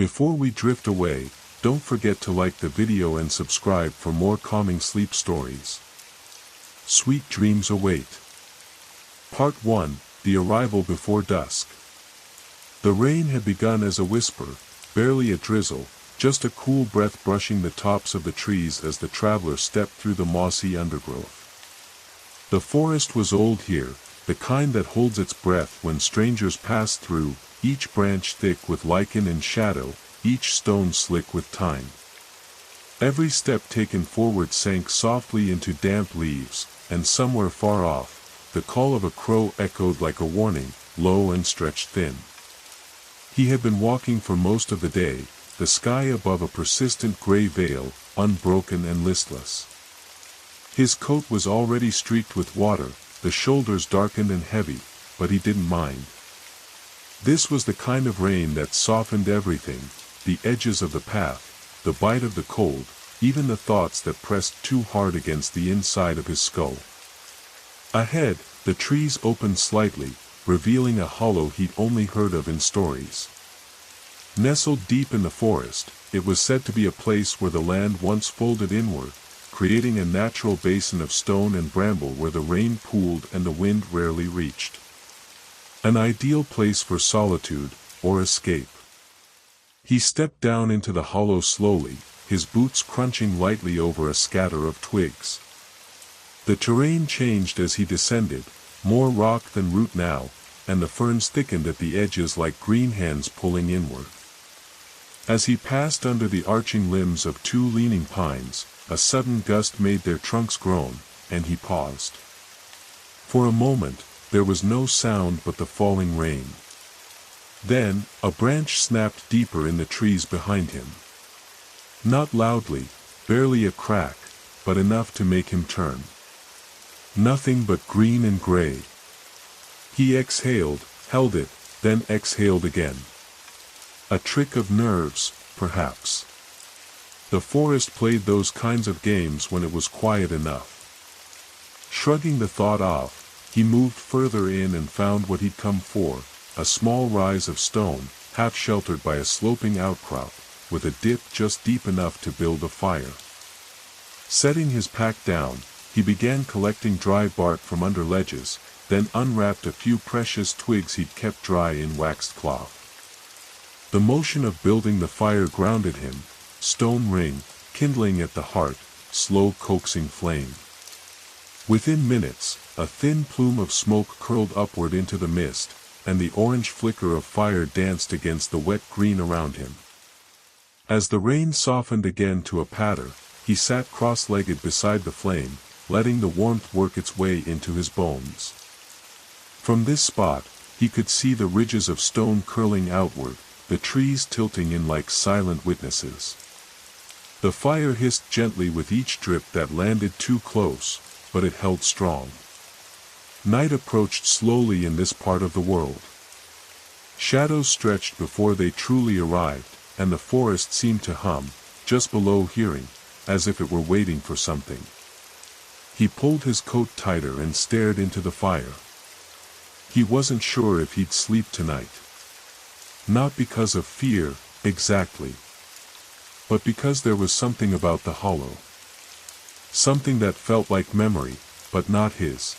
Before we drift away, don't forget to like the video and subscribe for more calming sleep stories. Sweet dreams await. Part 1, The Arrival Before Dusk. The rain had begun as a whisper, barely a drizzle, just a cool breath brushing the tops of the trees as the traveler stepped through the mossy undergrowth. The forest was old here, the kind that holds its breath when strangers pass through, each branch thick with lichen and shadow, each stone slick with time. Every step taken forward sank softly into damp leaves, and somewhere far off, the call of a crow echoed like a warning, low and stretched thin. He had been walking for most of the day, the sky above a persistent gray veil, unbroken and listless. His coat was already streaked with water, the shoulders darkened and heavy, but he didn't mind. This was the kind of rain that softened everything, the edges of the path, the bite of the cold, even the thoughts that pressed too hard against the inside of his skull. Ahead, the trees opened slightly, revealing a hollow he'd only heard of in stories. Nestled deep in the forest, it was said to be a place where the land once folded inward, creating a natural basin of stone and bramble where the rain pooled and the wind rarely reached. An ideal place for solitude, or escape. He stepped down into the hollow slowly, his boots crunching lightly over a scatter of twigs. The terrain changed as he descended, more rock than root now, and the ferns thickened at the edges like green hands pulling inward. As he passed under the arching limbs of two leaning pines, a sudden gust made their trunks groan, and he paused. For a moment, there was no sound but the falling rain. Then, a branch snapped deeper in the trees behind him. Not loudly, barely a crack, but enough to make him turn. Nothing but green and gray. He exhaled, held it, then exhaled again. A trick of nerves, perhaps. The forest played those kinds of games when it was quiet enough. Shrugging the thought off, he moved further in and found what he'd come for, a small rise of stone, half sheltered by a sloping outcrop, with a dip just deep enough to build a fire. Setting his pack down, he began collecting dry bark from under ledges, then unwrapped a few precious twigs he'd kept dry in waxed cloth. The motion of building the fire grounded him, stone ring, kindling at the heart, slow coaxing flame. Within minutes, a thin plume of smoke curled upward into the mist, and the orange flicker of fire danced against the wet green around him. As the rain softened again to a patter, he sat cross-legged beside the flame, letting the warmth work its way into his bones. From this spot, he could see the ridges of stone curling outward, the trees tilting in like silent witnesses. The fire hissed gently with each drip that landed too close, but it held strong. Night approached slowly in this part of the world. Shadows stretched before they truly arrived, and the forest seemed to hum, just below hearing, as if it were waiting for something. He pulled his coat tighter and stared into the fire. He wasn't sure if he'd sleep tonight. Not because of fear, exactly. But because there was something about the hollow. Something that felt like memory, but not his.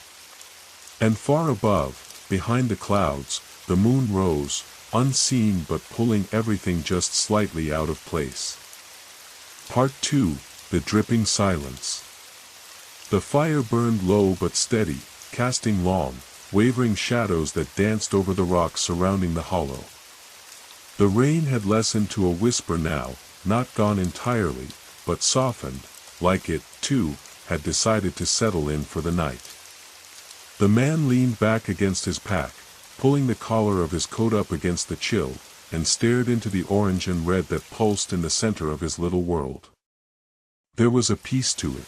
And far above, behind the clouds, the moon rose, unseen but pulling everything just slightly out of place. Part 2, The Dripping Silence. The fire burned low but steady, casting long, wavering shadows that danced over the rocks surrounding the hollow. The rain had lessened to a whisper now, not gone entirely, but softened, like it, too, had decided to settle in for the night. The man leaned back against his pack, pulling the collar of his coat up against the chill, and stared into the orange and red that pulsed in the center of his little world. There was a peace to it.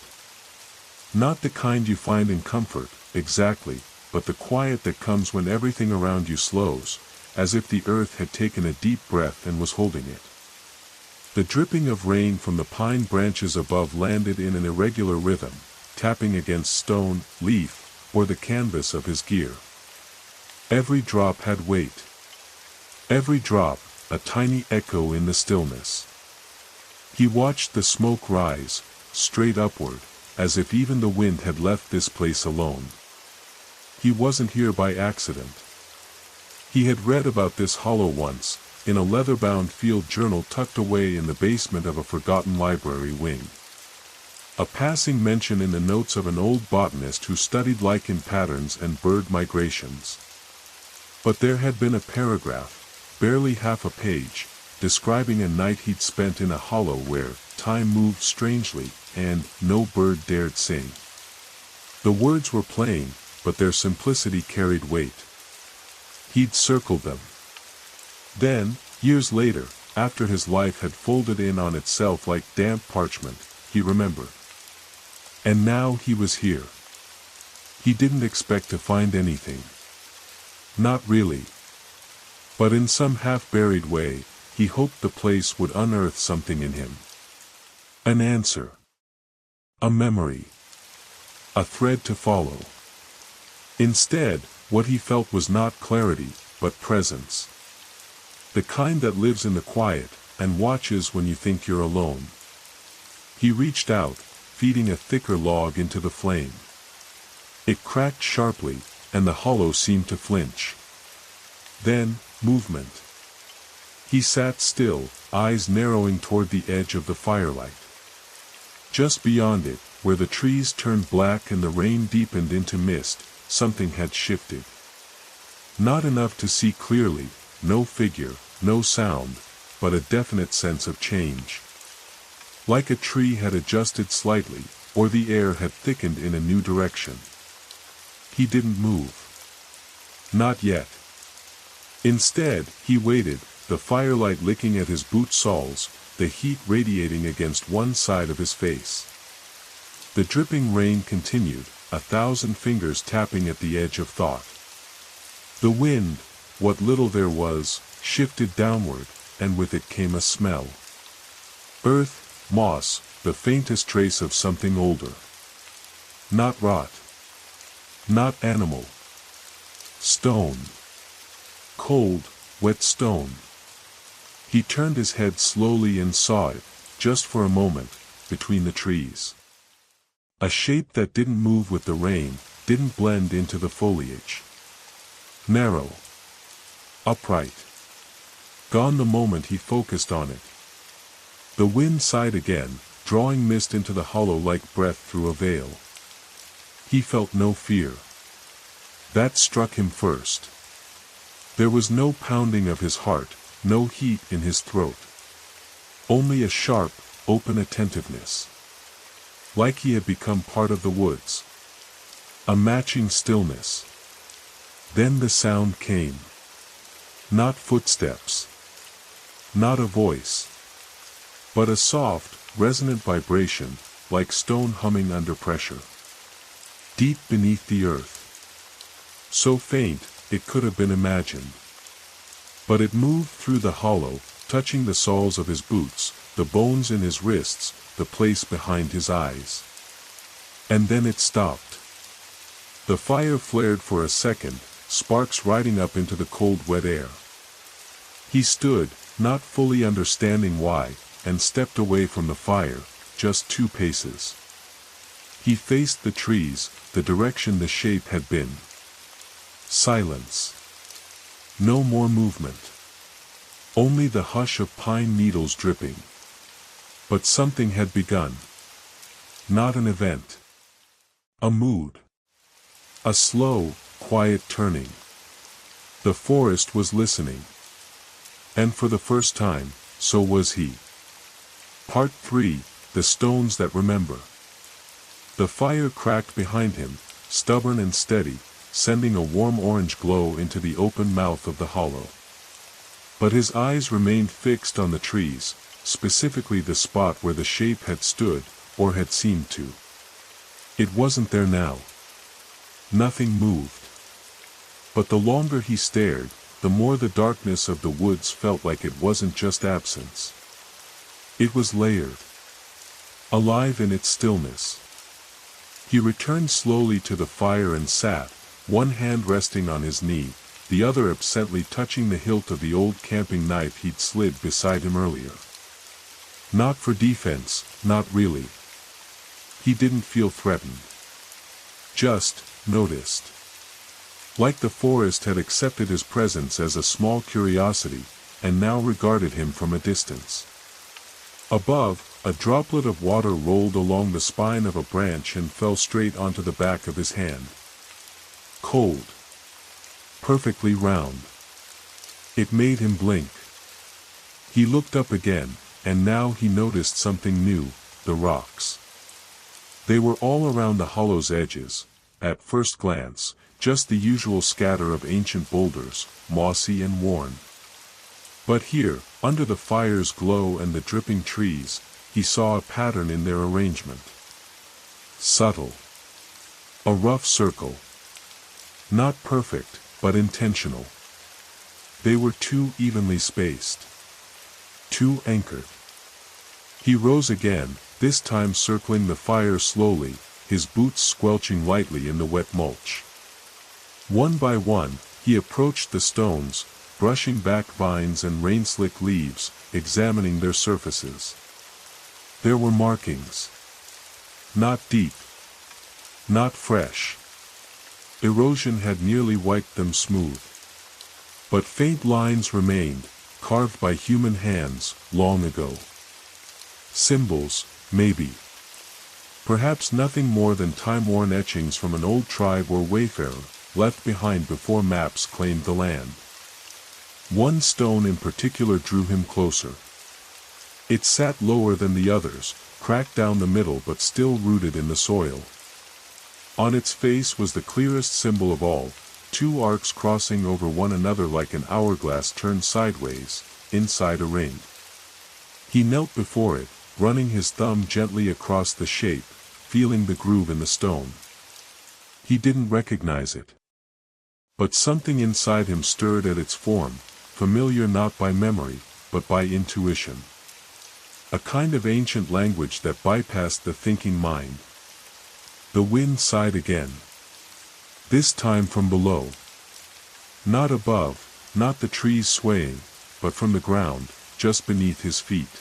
Not the kind you find in comfort, exactly, but the quiet that comes when everything around you slows, as if the earth had taken a deep breath and was holding it. The dripping of rain from the pine branches above landed in an irregular rhythm, tapping against stone, leaf, or the canvas of his gear. Every drop had weight. Every drop, a tiny echo in the stillness. He watched the smoke rise, straight upward, as if even the wind had left this place alone. He wasn't here by accident. He had read about this hollow once, in a leather-bound field journal tucked away in the basement of a forgotten library wing. A passing mention in the notes of an old botanist who studied lichen patterns and bird migrations. But there had been a paragraph, barely half a page, describing a night he'd spent in a hollow where time moved strangely, and no bird dared sing. The words were plain, but their simplicity carried weight. He'd circled them. Then, years later, after his life had folded in on itself like damp parchment, he remembered. And now he was here. He didn't expect to find anything. Not really. But in some half-buried way, he hoped the place would unearth something in him. An answer. A memory. A thread to follow. Instead, what he felt was not clarity, but presence. The kind that lives in the quiet, and watches when you think you're alone. He reached out, feeding a thicker log into the flame. It cracked sharply, and the hollow seemed to flinch. Then, movement. He sat still, eyes narrowing toward the edge of the firelight. Just beyond it, where the trees turned black and the rain deepened into mist, something had shifted. Not enough to see clearly, no figure, no sound, but a definite sense of change. Like a tree had adjusted slightly, or the air had thickened in a new direction. He didn't move. Not yet. Instead, he waited, the firelight licking at his boot soles, the heat radiating against one side of his face. The dripping rain continued, 1,000 fingers tapping at the edge of thought. The wind, what little there was, shifted downward, and with it came a smell. Earth, moss, the faintest trace of something older. Not rot. Not animal. Stone. Cold, wet stone. He turned his head slowly and saw it, just for a moment, between the trees. A shape that didn't move with the rain, didn't blend into the foliage. Narrow. Upright. Gone the moment he focused on it. The wind sighed again, drawing mist into the hollow like breath through a veil. He felt no fear. That struck him first. There was no pounding of his heart, no heat in his throat. Only a sharp, open attentiveness. Like he had become part of the woods. A matching stillness. Then the sound came. Not footsteps. Not a voice. But a soft, resonant vibration, like stone humming under pressure. Deep beneath the earth. So faint, it could have been imagined. But it moved through the hollow, touching the soles of his boots, the bones in his wrists, the place behind his eyes. And then it stopped. The fire flared for a second, sparks riding up into the cold wet air. He stood, not fully understanding why, and stepped away from the fire, just 2 paces. He faced the trees, the direction the shape had been. Silence. No more movement. Only the hush of pine needles dripping. But something had begun. Not an event. A mood. A slow, quiet turning. The forest was listening. And for the first time, so was he. Part 3, The Stones That Remember. The fire cracked behind him, stubborn and steady, sending a warm orange glow into the open mouth of the hollow. But his eyes remained fixed on the trees, specifically the spot where the shape had stood, or had seemed to. It wasn't there now. Nothing moved. But the longer he stared, the more the darkness of the woods felt like it wasn't just absence. It was layered. Alive in its stillness. He returned slowly to the fire and sat, one hand resting on his knee, the other absently touching the hilt of the old camping knife he'd slid beside him earlier. Not for defense, not really. He didn't feel threatened. Just noticed. Like the forest had accepted his presence as a small curiosity, and now regarded him from a distance. Above, a droplet of water rolled along the spine of a branch and fell straight onto the back of his hand. Cold. Perfectly round. It made him blink. He looked up again, and now he noticed something new, the rocks. They were all around the hollow's edges, at first glance, just the usual scatter of ancient boulders, mossy and worn. But here, under the fire's glow and the dripping trees, he saw a pattern in their arrangement. Subtle. A rough circle. Not perfect, but intentional. They were too evenly spaced. Too anchored. He rose again, this time circling the fire slowly, his boots squelching lightly in the wet mulch. One by one, he approached the stones, brushing back vines and rain-slick leaves, examining their surfaces. There were markings. Not deep. Not fresh. Erosion had nearly wiped them smooth. But faint lines remained, carved by human hands, long ago. Symbols, maybe. Perhaps nothing more than time-worn etchings from an old tribe or wayfarer, left behind before maps claimed the land. One stone in particular drew him closer. It sat lower than the others, cracked down the middle but still rooted in the soil. On its face was the clearest symbol of all, two arcs crossing over one another like an hourglass turned sideways, inside a ring. He knelt before it, running his thumb gently across the shape, feeling the groove in the stone. He didn't recognize it. But something inside him stirred at its form, familiar not by memory, but by intuition. A kind of ancient language that bypassed the thinking mind. The wind sighed again. This time from below. Not above, not the trees swaying, but from the ground, just beneath his feet.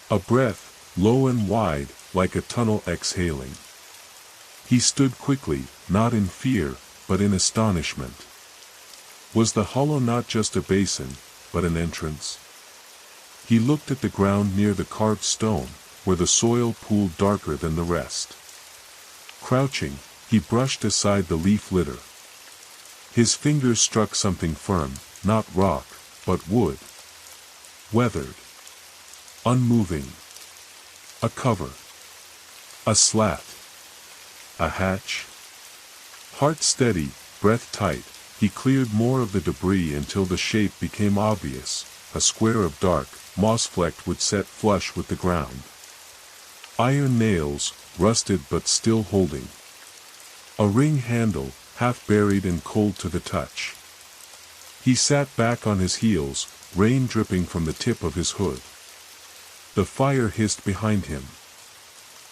A breath, low and wide, like a tunnel exhaling. He stood quickly, not in fear, but in astonishment. Was the hollow not just a basin, but an entrance? He looked at the ground near the carved stone, where the soil pooled darker than the rest. Crouching, he brushed aside the leaf litter. His fingers struck something firm, not rock, but wood. Weathered. Unmoving. A cover. A slat. A hatch. Heart steady, breath tight, he cleared more of the debris until the shape became obvious, a square of dark, moss-flecked wood set flush with the ground. Iron nails, rusted but still holding. A ring handle, half buried and cold to the touch. He sat back on his heels, rain dripping from the tip of his hood. The fire hissed behind him.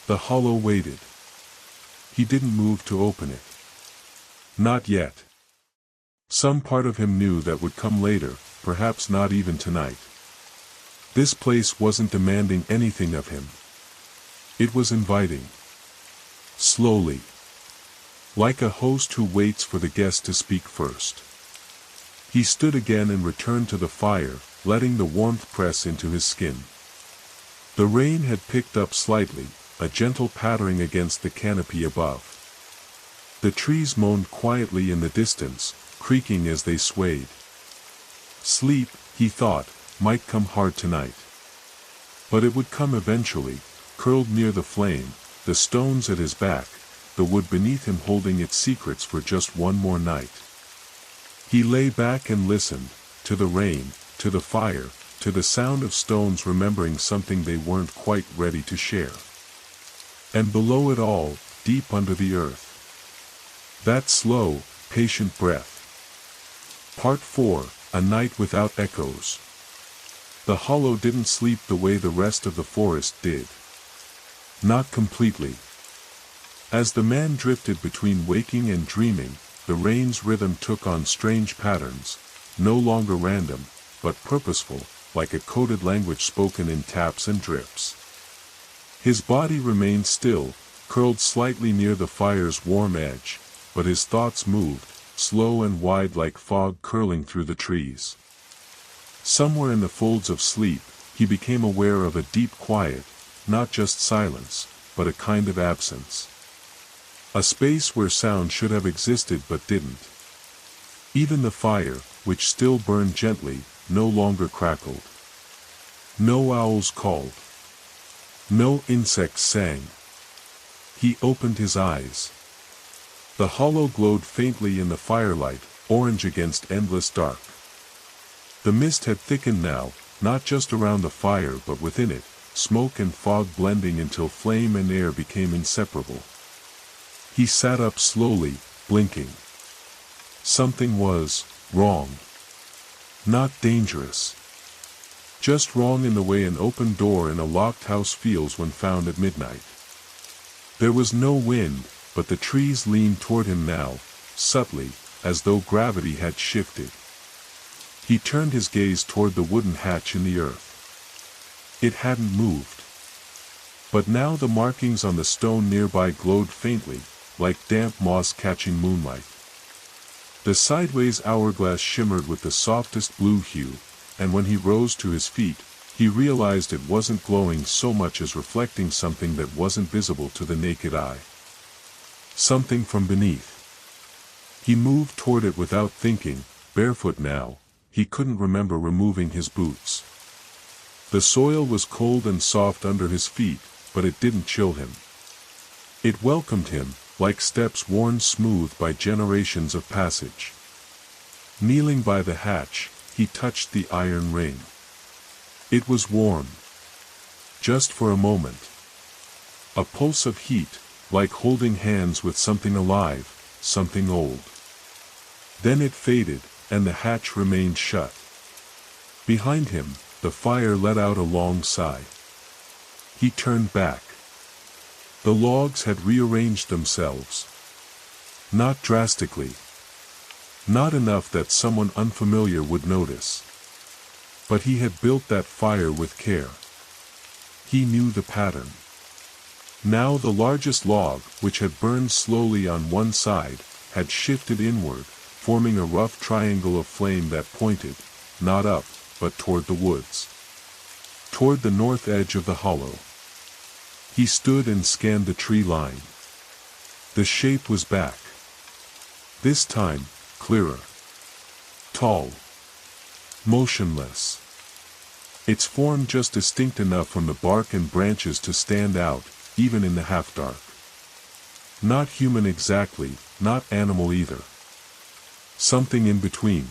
The hollow waited. He didn't move to open it. Not yet. Some part of him knew that would come later, perhaps not even tonight. This place wasn't demanding anything of him. It was inviting. Slowly. Like a host who waits for the guest to speak first. He stood again and returned to the fire, letting the warmth press into his skin. The rain had picked up slightly, a gentle pattering against the canopy above. The trees moaned quietly in the distance, creaking as they swayed. Sleep, he thought, might come hard tonight. But it would come eventually, curled near the flame, the stones at his back, the wood beneath him holding its secrets for just one more night. He lay back and listened, to the rain, to the fire, to the sound of stones remembering something they weren't quite ready to share. And below it all, deep under the earth. That slow, patient breath. Part 4, A Night Without Echoes. The hollow didn't sleep the way the rest of the forest did. Not completely. As the man drifted between waking and dreaming, the rain's rhythm took on strange patterns, no longer random, but purposeful, like a coded language spoken in taps and drips. His body remained still, curled slightly near the fire's warm edge, but his thoughts moved, slow and wide like fog curling through the trees. Somewhere in the folds of sleep, he became aware of a deep quiet, not just silence, but a kind of absence. A space where sound should have existed but didn't. Even the fire, which still burned gently, no longer crackled. No owls called. No insects sang. He opened his eyes. The hollow glowed faintly in the firelight, orange against endless dark. The mist had thickened now, not just around the fire but within it, smoke and fog blending until flame and air became inseparable. He sat up slowly, blinking. Something was wrong. Not dangerous. Just wrong in the way an open door in a locked house feels when found at midnight. There was no wind, but the trees leaned toward him now, subtly, as though gravity had shifted. He turned his gaze toward the wooden hatch in the earth. It hadn't moved. But now the markings on the stone nearby glowed faintly, like damp moss catching moonlight. The sideways hourglass shimmered with the softest blue hue, and when he rose to his feet, he realized it wasn't glowing so much as reflecting something that wasn't visible to the naked eye. Something from beneath. He moved toward it without thinking, barefoot now. He couldn't remember removing his boots. The soil was cold and soft under his feet, but it didn't chill him. It welcomed him, like steps worn smooth by generations of passage. Kneeling by the hatch, he touched the iron ring. It was warm. Just for a moment. A pulse of heat, like holding hands with something alive, something old. Then it faded, and the hatch remained shut. Behind him, the fire let out a long sigh. He turned back. The logs had rearranged themselves. Not drastically. Not enough that someone unfamiliar would notice. But he had built that fire with care. He knew the pattern. Now the largest log, which had burned slowly on one side, had shifted inward, forming a rough triangle of flame that pointed, not up, but toward the woods. Toward the north edge of the hollow. He stood and scanned the tree line. The shape was back. This time, clearer. Tall. Motionless. Its form just distinct enough from the bark and branches to stand out, even in the half-dark. Not human exactly, not animal either. Something in between.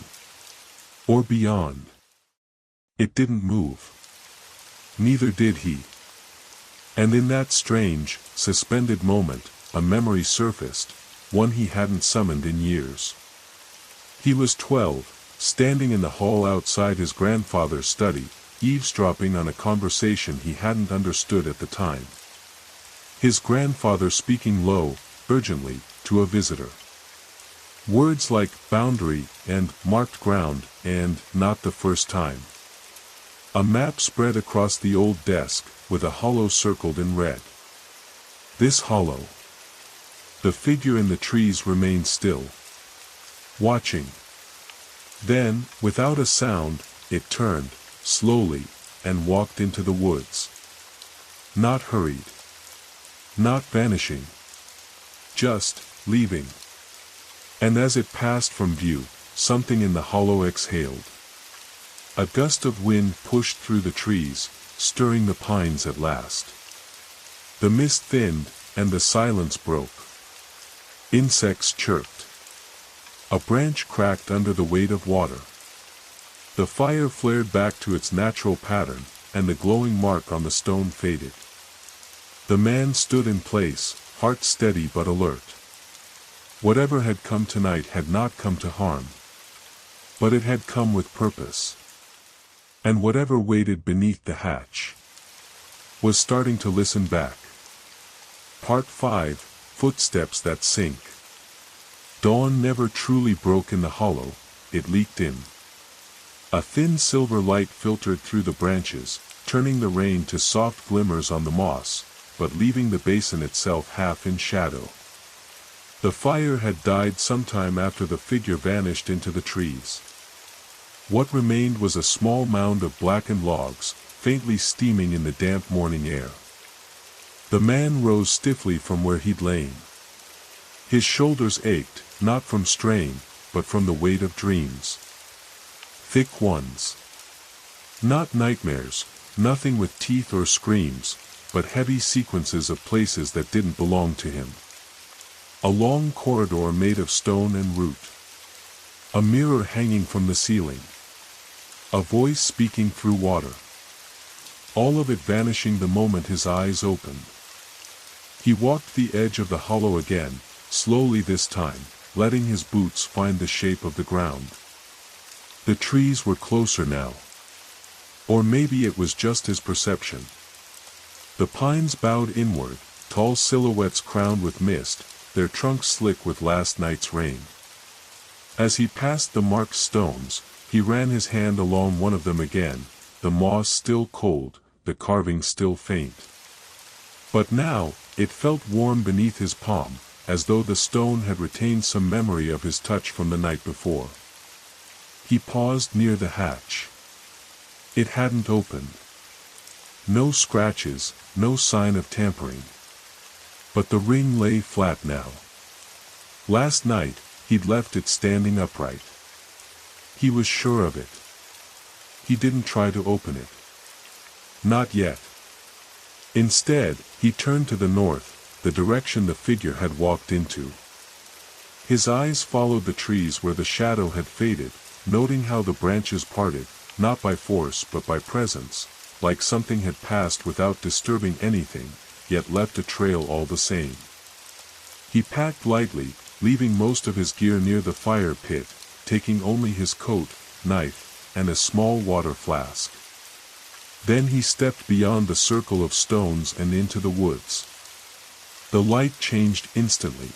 Or beyond. It didn't move. Neither did he. And in that strange, suspended moment, a memory surfaced, one he hadn't summoned in years. He was 12, standing in the hall outside his grandfather's study, eavesdropping on a conversation he hadn't understood at the time. His grandfather speaking low, urgently, to a visitor. Words like boundary and marked ground and not the first time. A map spread across the old desk, with a hollow circled in red. This hollow. The figure in the trees remained still. Watching. Then, without a sound, it turned, slowly, and walked into the woods. Not hurried. Not vanishing. Just, leaving. And as it passed from view, something in the hollow exhaled. A gust of wind pushed through the trees, stirring the pines at last. The mist thinned, and the silence broke. Insects chirped. A branch cracked under the weight of water. The fire flared back to its natural pattern, and the glowing mark on the stone faded. The man stood in place, heart steady but alert. Whatever had come tonight had not come to harm. But it had come with purpose. And whatever waited beneath the hatch was starting to listen back. Part 5, Footsteps that Sink. Dawn never truly broke in the hollow, it leaked in. A thin silver light filtered through the branches, turning the rain to soft glimmers on the moss, but leaving the basin itself half in shadow. The fire had died sometime after the figure vanished into the trees. What remained was a small mound of blackened logs, faintly steaming in the damp morning air. The man rose stiffly from where he'd lain. His shoulders ached, not from strain, but from the weight of dreams. Thick ones. Not nightmares, nothing with teeth or screams, but heavy sequences of places that didn't belong to him. A long corridor made of stone and root. A mirror hanging from the ceiling. A voice speaking through water. All of it vanishing the moment his eyes opened. He walked the edge of the hollow again, slowly this time, letting his boots find the shape of the ground. The trees were closer now. Or maybe it was just his perception. The pines bowed inward, tall silhouettes crowned with mist, their trunks slick with last night's rain. As he passed the marked stones, he ran his hand along one of them again, the moss still cold, the carving still faint. But now, it felt warm beneath his palm, as though the stone had retained some memory of his touch from the night before. He paused near the hatch. It hadn't opened. No scratches, no sign of tampering. But the ring lay flat now. Last night, he'd left it standing upright. He was sure of it. He didn't try to open it. Not yet. Instead, he turned to the north, the direction the figure had walked into. His eyes followed the trees where the shadow had faded, noting how the branches parted, not by force but by presence, like something had passed without disturbing anything, yet left a trail all the same. He packed lightly, leaving most of his gear near the fire pit, taking only his coat, knife, and a small water flask. Then he stepped beyond the circle of stones and into the woods. The light changed instantly.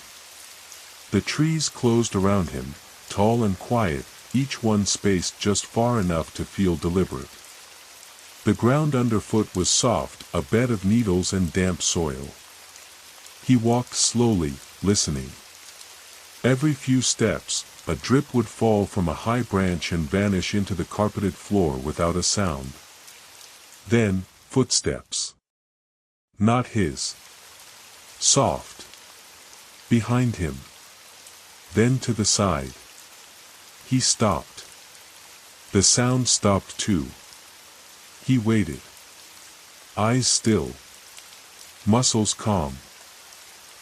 The trees closed around him, tall and quiet, each one spaced just far enough to feel deliberate. The ground underfoot was soft, a bed of needles and damp soil. He walked slowly, listening. Every few steps, a drip would fall from a high branch and vanish into the carpeted floor without a sound. Then, footsteps. Not his. Soft. Behind him. Then to the side. He stopped. The sound stopped too. He waited. Eyes still. Muscles calm.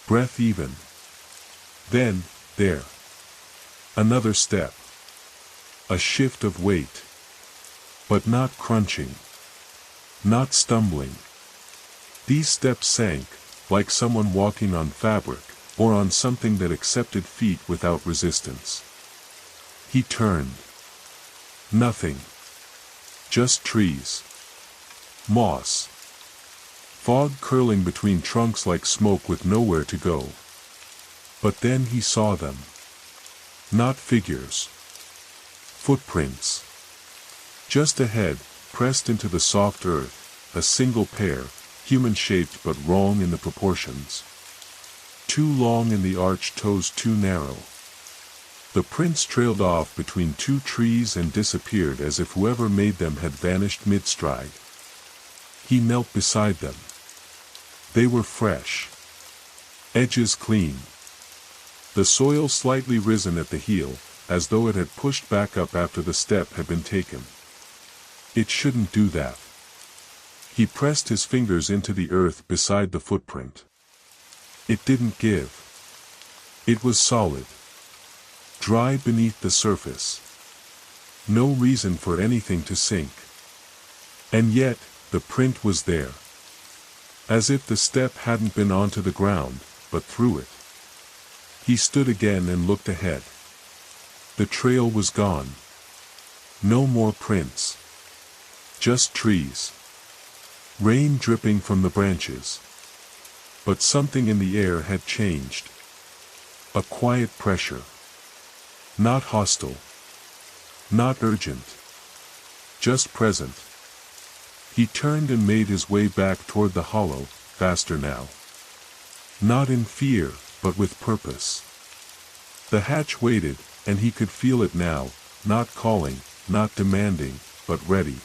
Breath even. Then, there. Another step. A shift of weight. But not crunching. Not stumbling. These steps sank, like someone walking on fabric, or on something that accepted feet without resistance. He turned. Nothing. Just trees. Moss. Fog curling between trunks like smoke with nowhere to go. But then he saw them. Not figures. Footprints. Just ahead, pressed into the soft earth, a single pair, human-shaped but wrong in the proportions. Too long in the arched toes, too narrow. The prints trailed off between two trees and disappeared as if whoever made them had vanished mid-stride. He knelt beside them. They were fresh. Edges clean. The soil slightly risen at the heel, as though it had pushed back up after the step had been taken. It shouldn't do that. He pressed his fingers into the earth beside the footprint. It didn't give. It was solid. Dry beneath the surface. No reason for anything to sink. And yet, the print was there. As if the step hadn't been onto the ground, but through it. He stood again and looked ahead. The trail was gone. No more prints. Just trees. Rain dripping from the branches. But something in the air had changed. A quiet pressure. Not hostile. Not urgent. Just present. He turned and made his way back toward the hollow, faster now. Not in fear, but with purpose. The hatch waited, and he could feel it now, not calling, not demanding, but ready.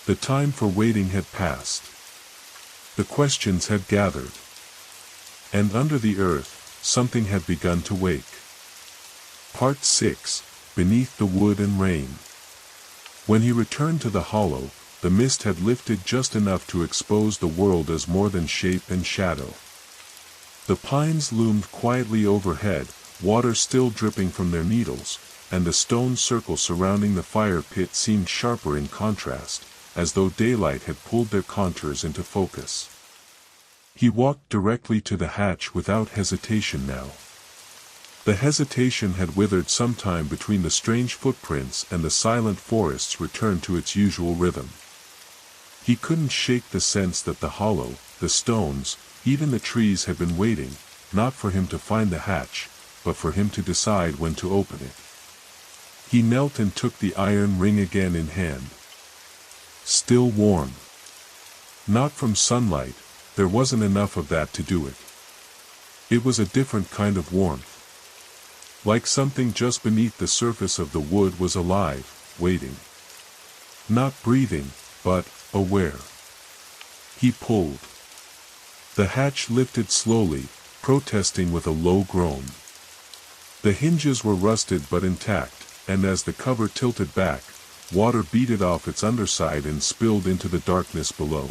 The time for waiting had passed. The questions had gathered. And under the earth, something had begun to wake. Part 6, Beneath the Wood and Rain. When he returned to the hollow, the mist had lifted just enough to expose the world as more than shape and shadow. The pines loomed quietly overhead, water still dripping from their needles, and the stone circle surrounding the fire pit seemed sharper in contrast, as though daylight had pulled their contours into focus. He walked directly to the hatch without hesitation now. The hesitation had withered sometime between the strange footprints and the silent forest's return to its usual rhythm. He couldn't shake the sense that the hollow, the stones, even the trees had been waiting, not for him to find the hatch, but for him to decide when to open it. He knelt and took the iron ring again in hand. Still warm. Not from sunlight, there wasn't enough of that to do it. It was a different kind of warmth. Like something just beneath the surface of the wood was alive, waiting. Not breathing, but aware. He pulled. The hatch lifted slowly, protesting with a low groan. The hinges were rusted but intact, and as the cover tilted back, water beaded off its underside and spilled into the darkness below.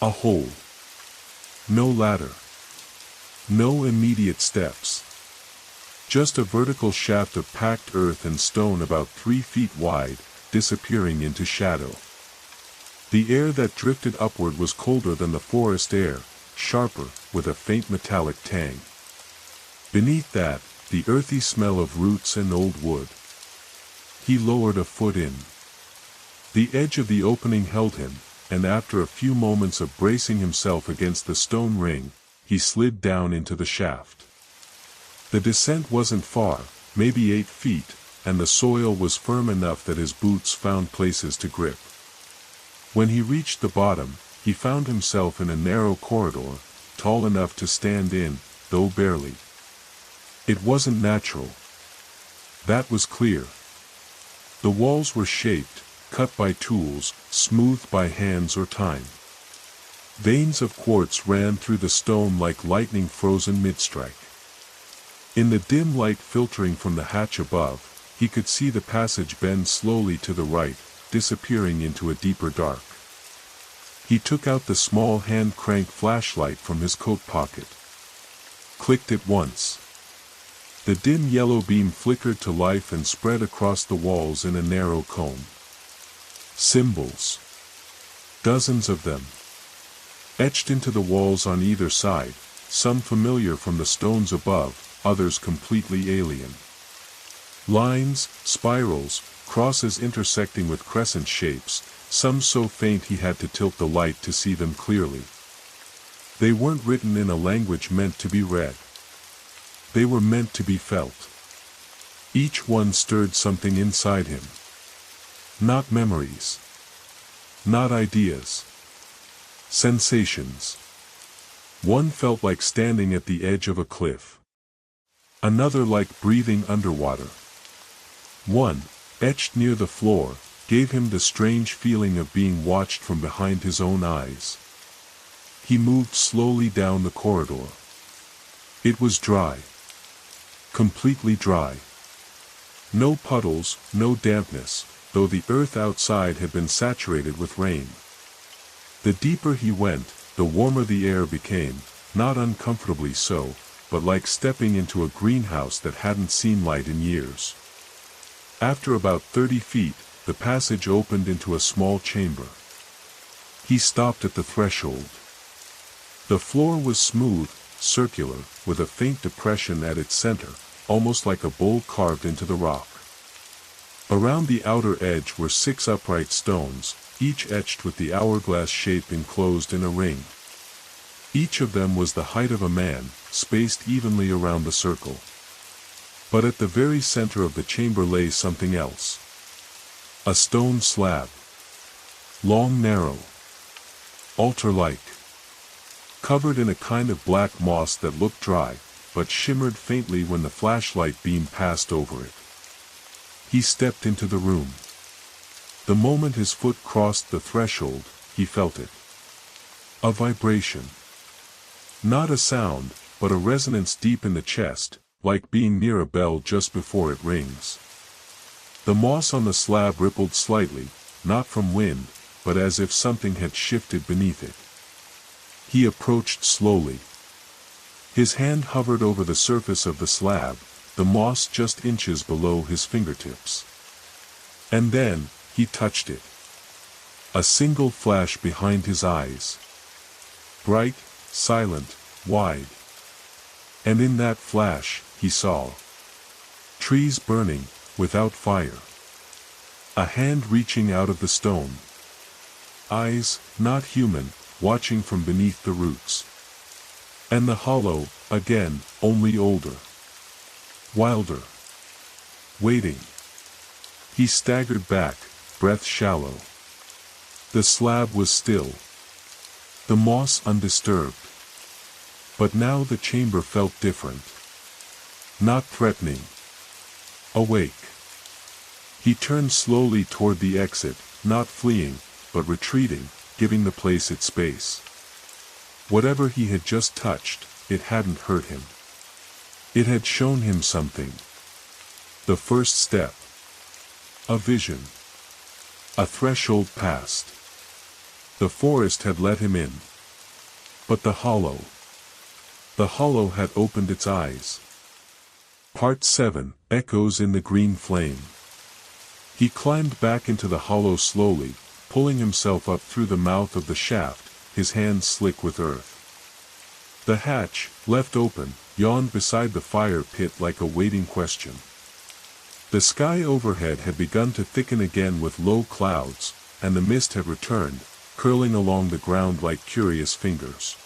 A hole. No ladder. No immediate steps. Just a vertical shaft of packed earth and stone about 3 feet wide, disappearing into shadow. The air that drifted upward was colder than the forest air, sharper, with a faint metallic tang. Beneath that, the earthy smell of roots and old wood. He lowered a foot in. The edge of the opening held him, and after a few moments of bracing himself against the stone ring, he slid down into the shaft. The descent wasn't far, maybe 8 feet, and the soil was firm enough that his boots found places to grip. When he reached the bottom, he found himself in a narrow corridor, tall enough to stand in, though barely. It wasn't natural. That was clear. The walls were shaped, cut by tools, smoothed by hands or time. Veins of quartz ran through the stone like lightning frozen mid-strike. In the dim light filtering from the hatch above, he could see the passage bend slowly to the right, disappearing into a deeper dark. He took out the small hand-crank flashlight from his coat pocket. Clicked it once. The dim yellow beam flickered to life and spread across the walls in a narrow cone. Symbols. Dozens of them. Etched into the walls on either side, some familiar from the stones above, others completely alien. Lines, spirals, crosses intersecting with crescent shapes, some so faint he had to tilt the light to see them clearly. They weren't written in a language meant to be read. They were meant to be felt. Each one stirred something inside him. Not memories. Not ideas. Sensations. One felt like standing at the edge of a cliff. Another like breathing underwater. One, etched near the floor, gave him the strange feeling of being watched from behind his own eyes. He moved slowly down the corridor. It was dry. Completely dry. No puddles, no dampness, though the earth outside had been saturated with rain. The deeper he went, the warmer the air became, not uncomfortably so, but like stepping into a greenhouse that hadn't seen light in years. After about 30 feet, the passage opened into a small chamber. He stopped at the threshold. The floor was smooth, circular, with a faint depression at its center, almost like a bowl carved into the rock. Around the outer edge were 6 upright stones, each etched with the hourglass shape enclosed in a ring. Each of them was the height of a man, spaced evenly around the circle. But at the very center of the chamber lay something else. A stone slab. Long, narrow. Altar-like. Covered in a kind of black moss that looked dry, but shimmered faintly when the flashlight beam passed over it. He stepped into the room. The moment his foot crossed the threshold, he felt it. A vibration. Not a sound, but a resonance deep in the chest, like being near a bell just before it rings. The moss on the slab rippled slightly, not from wind, but as if something had shifted beneath it. He approached slowly. His hand hovered over the surface of the slab, the moss just inches below his fingertips. And then, he touched it. A single flash behind his eyes. Bright, silent, wide. And in that flash, he saw trees burning, without fire. A hand reaching out of the stone. Eyes, not human, watching from beneath the roots. And the hollow, again, only older. Wilder. Waiting. He staggered back, breath shallow. The slab was still. The moss undisturbed. But now the chamber felt different. Not threatening. Awake. He turned slowly toward the exit, not fleeing, but retreating, giving the place its space. Whatever he had just touched, it hadn't hurt him. It had shown him something. The first step. A vision. A threshold passed. The forest had let him in. But the hollow had opened its eyes. Part 7, Echoes in the Green Flame. He climbed back into the hollow slowly, pulling himself up through the mouth of the shaft, his hands slick with earth. The hatch, left open, yawned beside the fire pit like a waiting question. The sky overhead had begun to thicken again with low clouds, and the mist had returned, curling along the ground like curious fingers.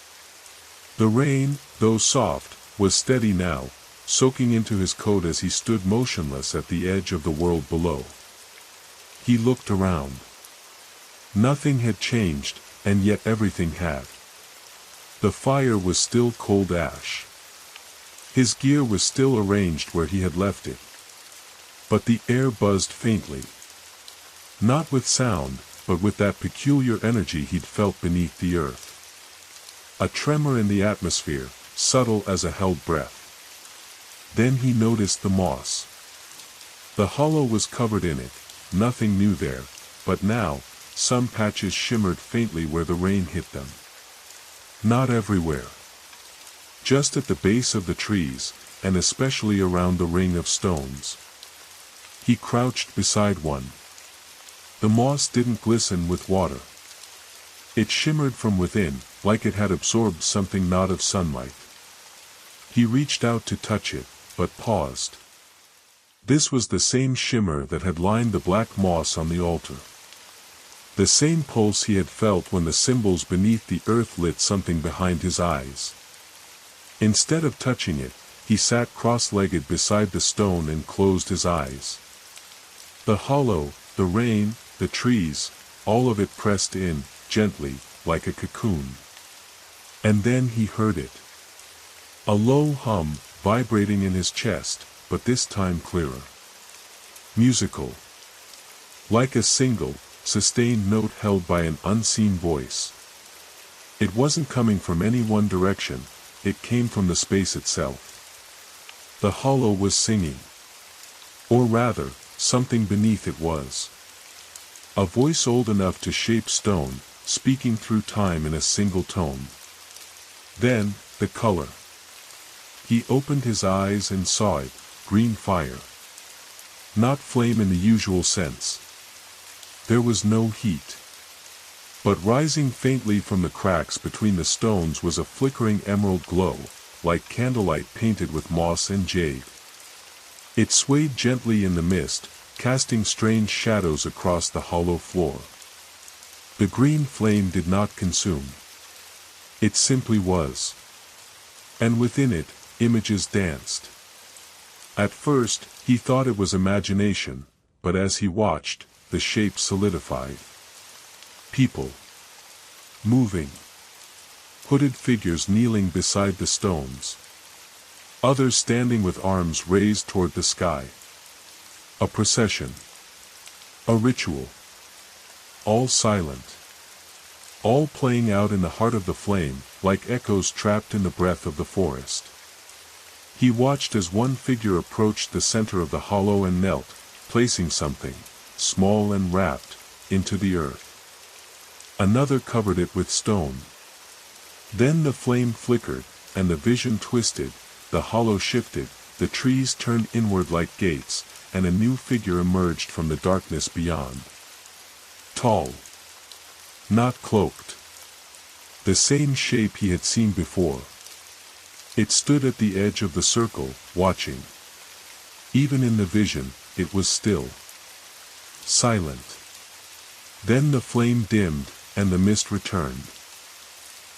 The rain, though soft, was steady now, soaking into his coat as he stood motionless at the edge of the world below. He looked around. Nothing had changed, and yet everything had. The fire was still cold ash. His gear was still arranged where he had left it. But the air buzzed faintly. Not with sound, but with that peculiar energy he'd felt beneath the earth. A tremor in the atmosphere, subtle as a held breath. Then he noticed the moss. The hollow was covered in it, nothing new there, but now, some patches shimmered faintly where the rain hit them. Not everywhere. Just at the base of the trees, and especially around the ring of stones. He crouched beside one. The moss didn't glisten with water. It shimmered from within, like it had absorbed something not of sunlight. He reached out to touch it, but paused. This was the same shimmer that had lined the black moss on the altar. The same pulse he had felt when the symbols beneath the earth lit something behind his eyes. Instead of touching it, he sat cross-legged beside the stone and closed his eyes. The hollow, the rain, the trees, all of it pressed in, gently, like a cocoon. And then he heard it. A low hum, vibrating in his chest, but this time clearer. Musical. Like a single, sustained note held by an unseen voice. It wasn't coming from any one direction, it came from the space itself. The hollow was singing. Or rather, something beneath it was. A voice old enough to shape stone, speaking through time in a single tone. Then, the color. He opened his eyes and saw it, green fire. Not flame in the usual sense. There was no heat. But rising faintly from the cracks between the stones was a flickering emerald glow, like candlelight painted with moss and jade. It swayed gently in the mist, casting strange shadows across the hollow floor. The green flame did not consume. It simply was. And within it, images danced. At first, he thought it was imagination, but as he watched, the shape solidified. People. Moving. Hooded figures kneeling beside the stones. Others standing with arms raised toward the sky. A procession. A ritual. All silent. All playing out in the heart of the flame, like echoes trapped in the breath of the forest. He watched as one figure approached the center of the hollow and knelt, placing something, small and wrapped, into the earth. Another covered it with stone. Then the flame flickered, and the vision twisted, the hollow shifted, the trees turned inward like gates, and a new figure emerged from the darkness beyond. Tall. Not cloaked. The same shape he had seen before. It stood at the edge of the circle, watching. Even in the vision, it was still. Silent. Then the flame dimmed, and the mist returned.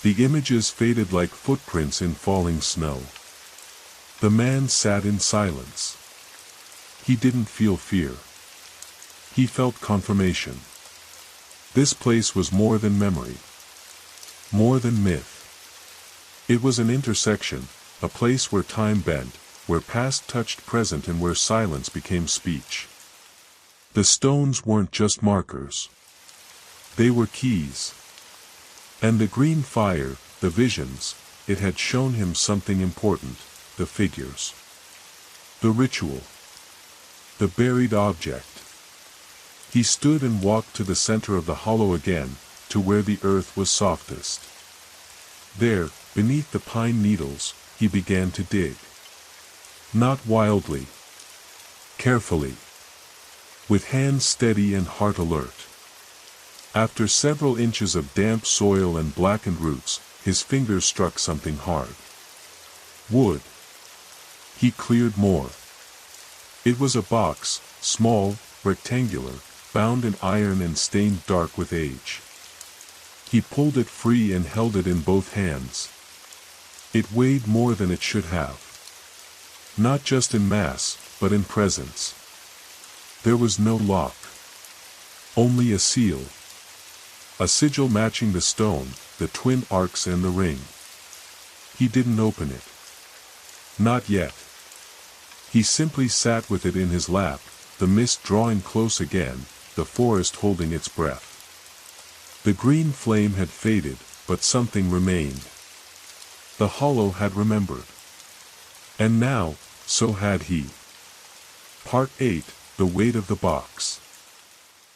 The images faded like footprints in falling snow. The man sat in silence. He didn't feel fear. He felt confirmation. This place was more than memory. More than myth. It was an intersection, a place where time bent, where past touched present and where silence became speech. The stones weren't just markers. They were keys. And the green fire, the visions, it had shown him something important, the figures. The ritual. The buried object. He stood and walked to the center of the hollow again, to where the earth was softest. There, beneath the pine needles, he began to dig. Not wildly. Carefully. With hands steady and heart alert. After several inches of damp soil and blackened roots, his fingers struck something hard. Wood. He cleared more. It was a box, small, rectangular, bound in iron and stained dark with age. He pulled it free and held it in both hands. It weighed more than it should have. Not just in mass, but in presence. There was no lock. Only a seal. A sigil matching the stone, the twin arcs and the ring. He didn't open it. Not yet. He simply sat with it in his lap, the mist drawing close again, the forest holding its breath. The green flame had faded, but something remained. The hollow had remembered. And now, so had he. Part 8, The Weight of the Box.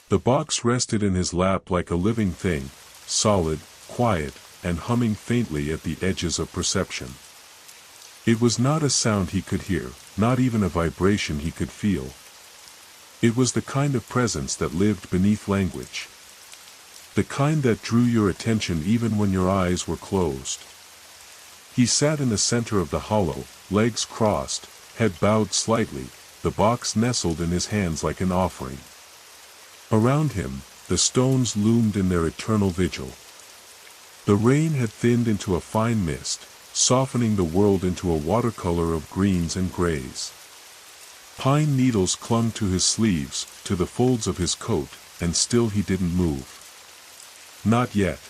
The box rested in his lap like a living thing, solid, quiet, and humming faintly at the edges of perception. It was not a sound he could hear, not even a vibration he could feel. It was the kind of presence that lived beneath language. The kind that drew your attention even when your eyes were closed. He sat in the center of the hollow, legs crossed, head bowed slightly, the box nestled in his hands like an offering. Around him, the stones loomed in their eternal vigil. The rain had thinned into a fine mist, softening the world into a watercolor of greens and grays. Pine needles clung to his sleeves, to the folds of his coat, and still he didn't move. Not yet.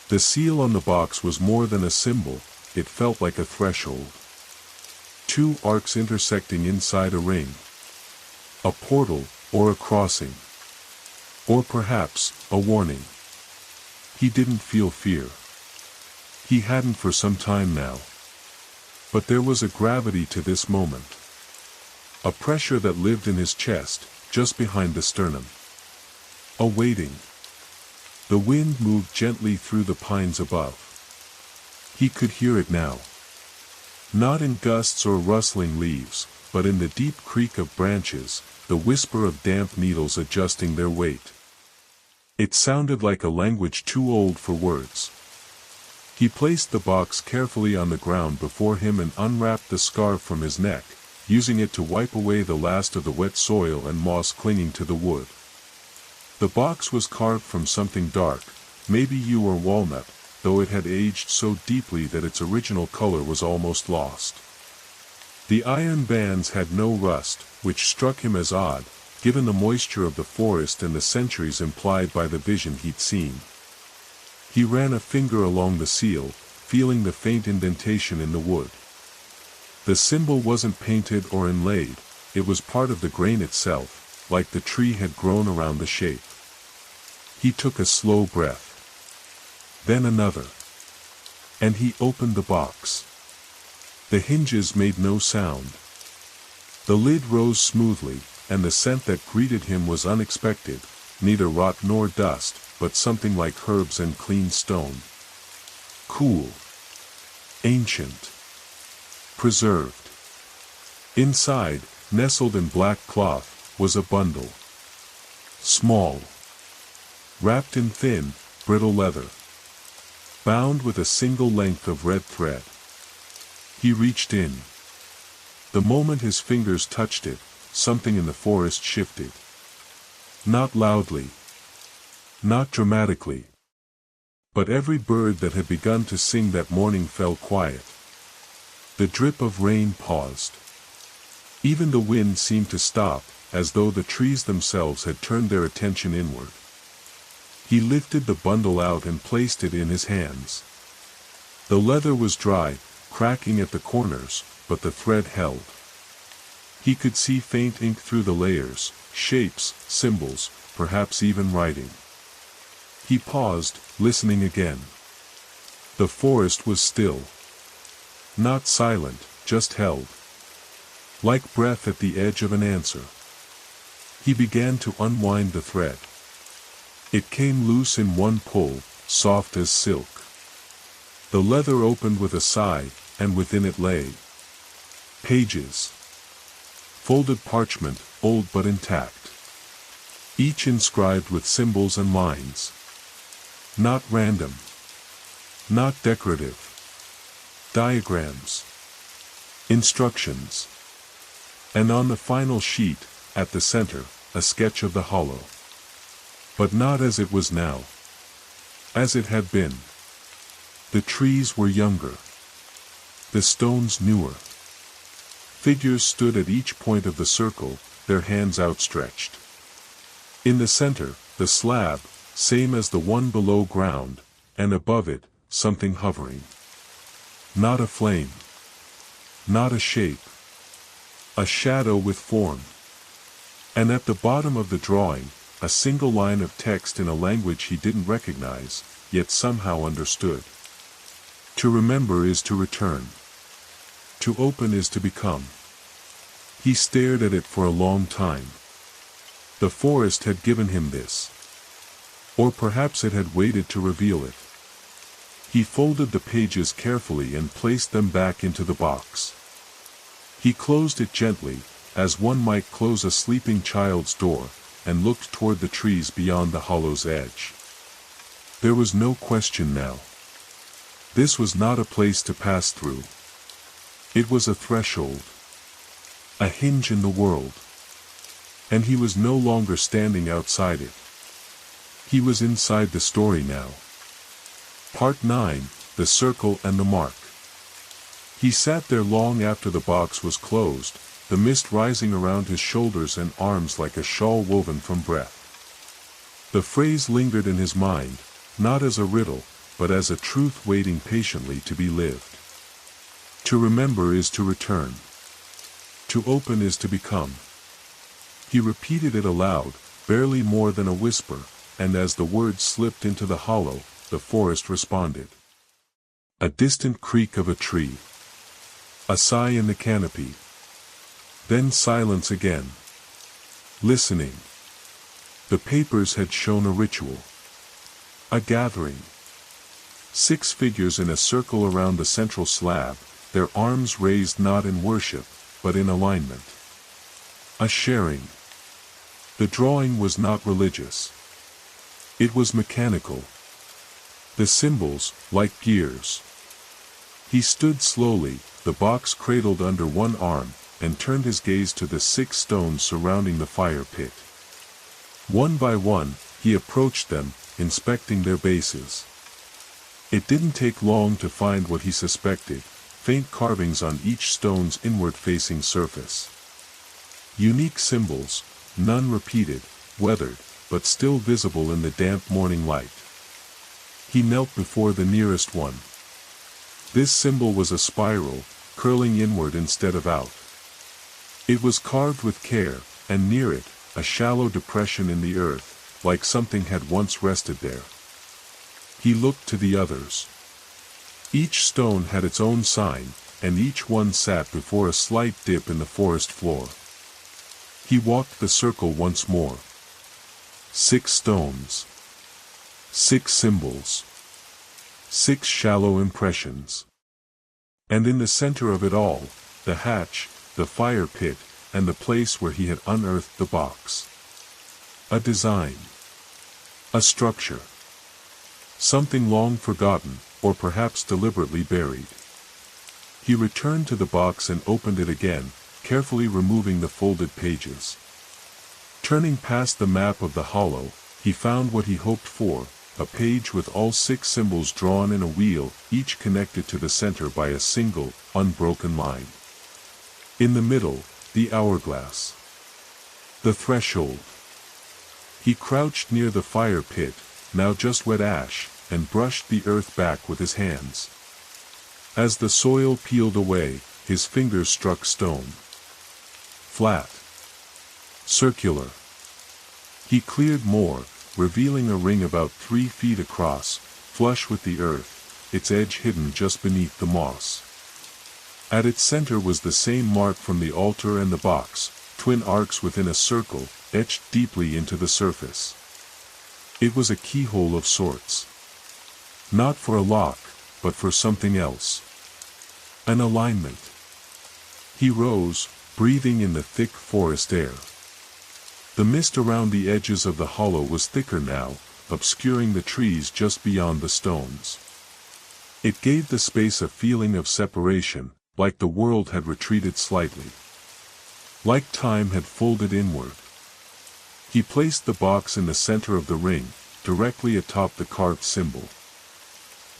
The seal on the box was more than a symbol, it felt like a threshold. Two arcs intersecting inside a ring. A portal, or a crossing. Or perhaps, a warning. He didn't feel fear. He hadn't for some time now. But there was a gravity to this moment. A pressure that lived in his chest, just behind the sternum. A waiting. The wind moved gently through the pines above. He could hear it now. Not in gusts or rustling leaves, but in the deep creak of branches, the whisper of damp needles adjusting their weight. It sounded like a language too old for words. He placed the box carefully on the ground before him and unwrapped the scarf from his neck, using it to wipe away the last of the wet soil and moss clinging to the wood. The box was carved from something dark, maybe yew or walnut, though it had aged so deeply that its original color was almost lost. The iron bands had no rust, which struck him as odd, given the moisture of the forest and the centuries implied by the vision he'd seen. He ran a finger along the seal, feeling the faint indentation in the wood. The symbol wasn't painted or inlaid, it was part of the grain itself, like the tree had grown around the shape. He took a slow breath. Then another. And he opened the box. The hinges made no sound. The lid rose smoothly, and the scent that greeted him was unexpected, neither rot nor dust, but something like herbs and clean stone. Cool. Ancient. Preserved. Inside, nestled in black cloth, was a bundle. Small. Wrapped in thin, brittle leather. Bound with a single length of red thread. He reached in. The moment his fingers touched it, something in the forest shifted. Not loudly. Not dramatically. But every bird that had begun to sing that morning fell quiet. The drip of rain paused. Even the wind seemed to stop, as though the trees themselves had turned their attention inward. He lifted the bundle out and placed it in his hands. The leather was dry, cracking at the corners, but the thread held. He could see faint ink through the layers, shapes, symbols, perhaps even writing. He paused, listening again. The forest was still. Not silent, just held. Like breath at the edge of an answer. He began to unwind the thread. It came loose in one pull, soft as silk. The leather opened with a sigh, and within it lay pages. Folded parchment, old but intact. Each inscribed with symbols and lines. Not random. Not decorative. Diagrams. Instructions. And on the final sheet, at the center, a sketch of the hollow. But not as it was now. As it had been. The trees were younger. The stones newer. Figures stood at each point of the circle, their hands outstretched. In the center, the slab, same as the one below ground, and above it, something hovering. Not a flame. Not a shape. A shadow with form. And at the bottom of the drawing, a single line of text in a language he didn't recognize, yet somehow understood. To remember is to return. To open is to become. He stared at it for a long time. The forest had given him this. Or perhaps it had waited to reveal it. He folded the pages carefully and placed them back into the box. He closed it gently, as one might close a sleeping child's door, and looked toward the trees beyond the hollow's edge. There was no question now. This was not a place to pass through. It was a threshold. A hinge in the world. And he was no longer standing outside it. He was inside the story now. Part 9, The Circle and the Mark. He sat there long after the box was closed, the mist rising around his shoulders and arms like a shawl woven from breath. The phrase lingered in his mind, not as a riddle, but as a truth waiting patiently to be lived. To remember is to return. To open is to become. He repeated it aloud, barely more than a whisper, and as the words slipped into the hollow, the forest responded. A distant creak of a tree. A sigh in the canopy. Then silence again. Listening. The papers had shown a ritual. A gathering. 6 figures in a circle around the central slab, their arms raised not in worship, but in alignment. A sharing. The drawing was not religious. It was mechanical. The symbols, like gears. He stood slowly, the box cradled under one arm, and turned his gaze to the 6 stones surrounding the fire pit. One by one, he approached them, inspecting their bases. It didn't take long to find what he suspected, faint carvings on each stone's inward-facing surface. Unique symbols, none repeated, weathered, but still visible in the damp morning light. He knelt before the nearest one. This symbol was a spiral, curling inward instead of out. It was carved with care, and near it, a shallow depression in the earth, like something had once rested there. He looked to the others. Each stone had its own sign, and each one sat before a slight dip in the forest floor. He walked the circle once more. 6 stones. 6 symbols. 6 shallow impressions. And in the center of it all, the hatch, the fire pit, and the place where he had unearthed the box. A design. A structure. Something long forgotten, or perhaps deliberately buried. He returned to the box and opened it again, carefully removing the folded pages. Turning past the map of the hollow, he found what he hoped for, a page with all 6 symbols drawn in a wheel, each connected to the center by a single, unbroken line. In the middle, the hourglass. The threshold. He crouched near the fire pit, now just wet ash, and brushed the earth back with his hands. As the soil peeled away, his fingers struck stone. Flat. Circular. He cleared more, revealing a ring about 3 feet across, flush with the earth, its edge hidden just beneath the moss. At its center was the same mark from the altar and the box, twin arcs within a circle, etched deeply into the surface. It was a keyhole of sorts. Not for a lock, but for something else. An alignment. He rose, breathing in the thick forest air. The mist around the edges of the hollow was thicker now, obscuring the trees just beyond the stones. It gave the space a feeling of separation, like the world had retreated slightly. Like time had folded inward. He placed the box in the center of the ring, directly atop the carved symbol.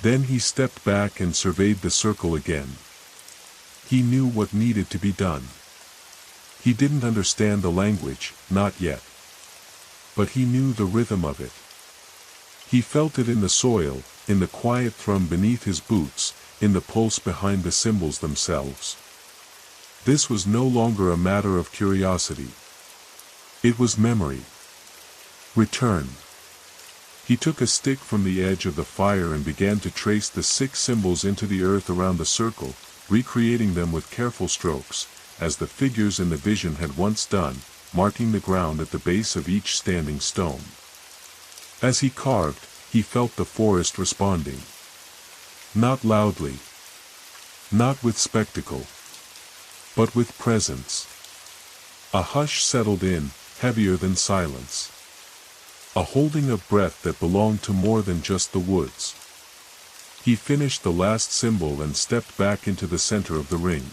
Then he stepped back and surveyed the circle again. He knew what needed to be done. He didn't understand the language, not yet. But he knew the rhythm of it. He felt it in the soil, in the quiet thrum beneath his boots, in the pulse behind the symbols themselves. This was no longer a matter of curiosity. It was memory. Return. He took a stick from the edge of the fire and began to trace the 6 symbols into the earth around the circle, recreating them with careful strokes, as the figures in the vision had once done, marking the ground at the base of each standing stone. As he carved, he felt the forest responding. Not loudly. Not with spectacle. But with presence. A hush settled in, heavier than silence. A holding of breath that belonged to more than just the woods. He finished the last symbol and stepped back into the center of the ring.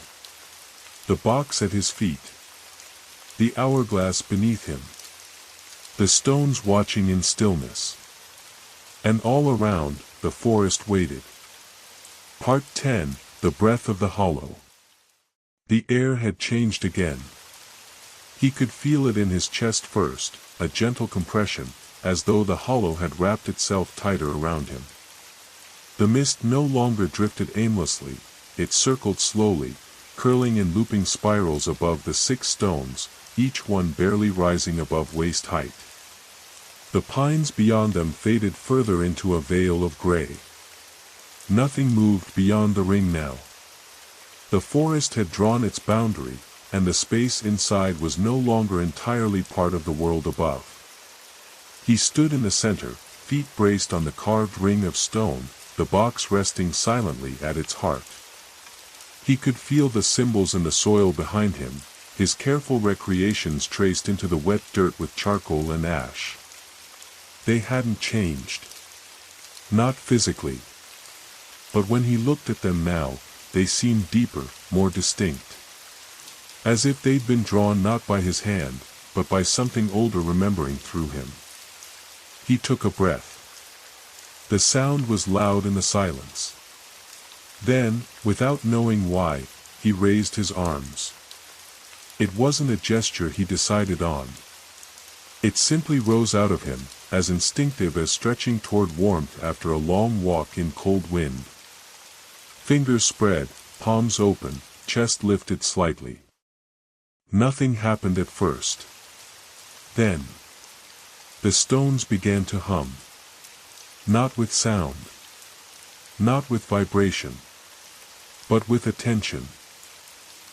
The box at his feet. The hourglass beneath him. The stones watching in stillness. And all around, the forest waited. Part 10, The Breath of the Hollow. The air had changed again. He could feel it in his chest first, a gentle compression, as though the hollow had wrapped itself tighter around him. The mist no longer drifted aimlessly, it circled slowly, curling in looping spirals above the 6 stones, each one barely rising above waist height. The pines beyond them faded further into a veil of gray. Nothing moved beyond the ring now. The forest had drawn its boundary, and the space inside was no longer entirely part of the world above. He stood in the center, feet braced on the carved ring of stone, the box resting silently at its heart. He could feel the symbols in the soil behind him, his careful recreations traced into the wet dirt with charcoal and ash. They hadn't changed. Not physically. But when he looked at them now, they seemed deeper, more distinct. As if they'd been drawn not by his hand, but by something older remembering through him. He took a breath. The sound was loud in the silence. Then, without knowing why, he raised his arms. It wasn't a gesture he decided on. It simply rose out of him, as instinctive as stretching toward warmth after a long walk in cold wind. Fingers spread, palms open, chest lifted slightly. Nothing happened at first. Then, the stones began to hum. Not with sound. Not with vibration. But with attention.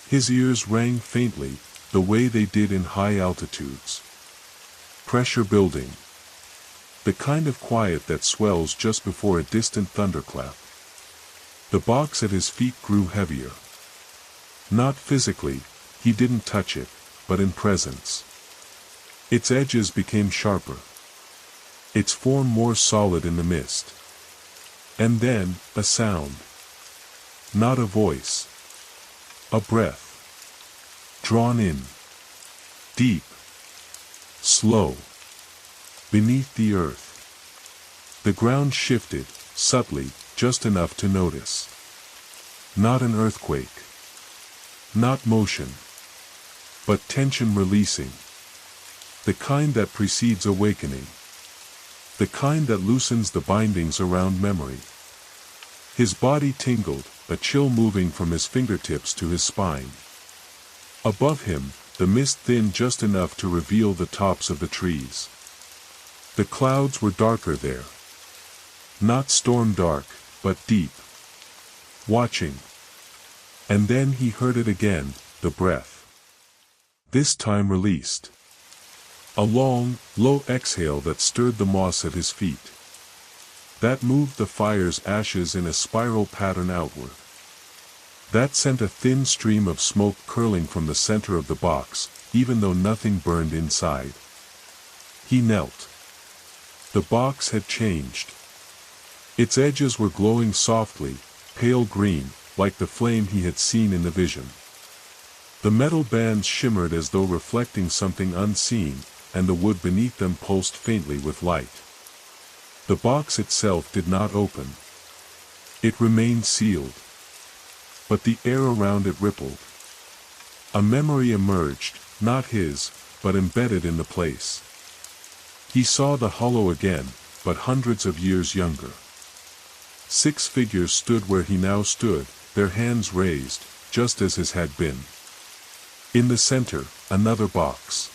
His ears rang faintly, the way they did in high altitudes. Pressure building. The kind of quiet that swells just before a distant thunderclap. The box at his feet grew heavier. Not physically, he didn't touch it, but in presence. Its edges became sharper. Its form more solid in the mist. And then, a sound. Not a voice. A breath. Drawn in. Deep. Slow. Beneath the earth. The ground shifted, subtly, just enough to notice. Not an earthquake. Not motion. But tension releasing. The kind that precedes awakening. The kind that loosens the bindings around memory. His body tingled, a chill moving from his fingertips to his spine. Above him, the mist thinned just enough to reveal the tops of the trees. The clouds were darker there. Not storm dark, but deep. Watching. And then he heard it again, the breath. This time released. A long, low exhale that stirred the moss at his feet. That moved the fire's ashes in a spiral pattern outward. That sent a thin stream of smoke curling from the center of the box, even though nothing burned inside. He knelt. The box had changed. Its edges were glowing softly, pale green, like the flame he had seen in the vision. The metal bands shimmered as though reflecting something unseen, and the wood beneath them pulsed faintly with light. The box itself did not open. It remained sealed. But the air around it rippled. A memory emerged, not his, but embedded in the place. He saw the hollow again, but hundreds of years younger. 6 figures stood where he now stood, their hands raised, just as his had been. In the center, another box.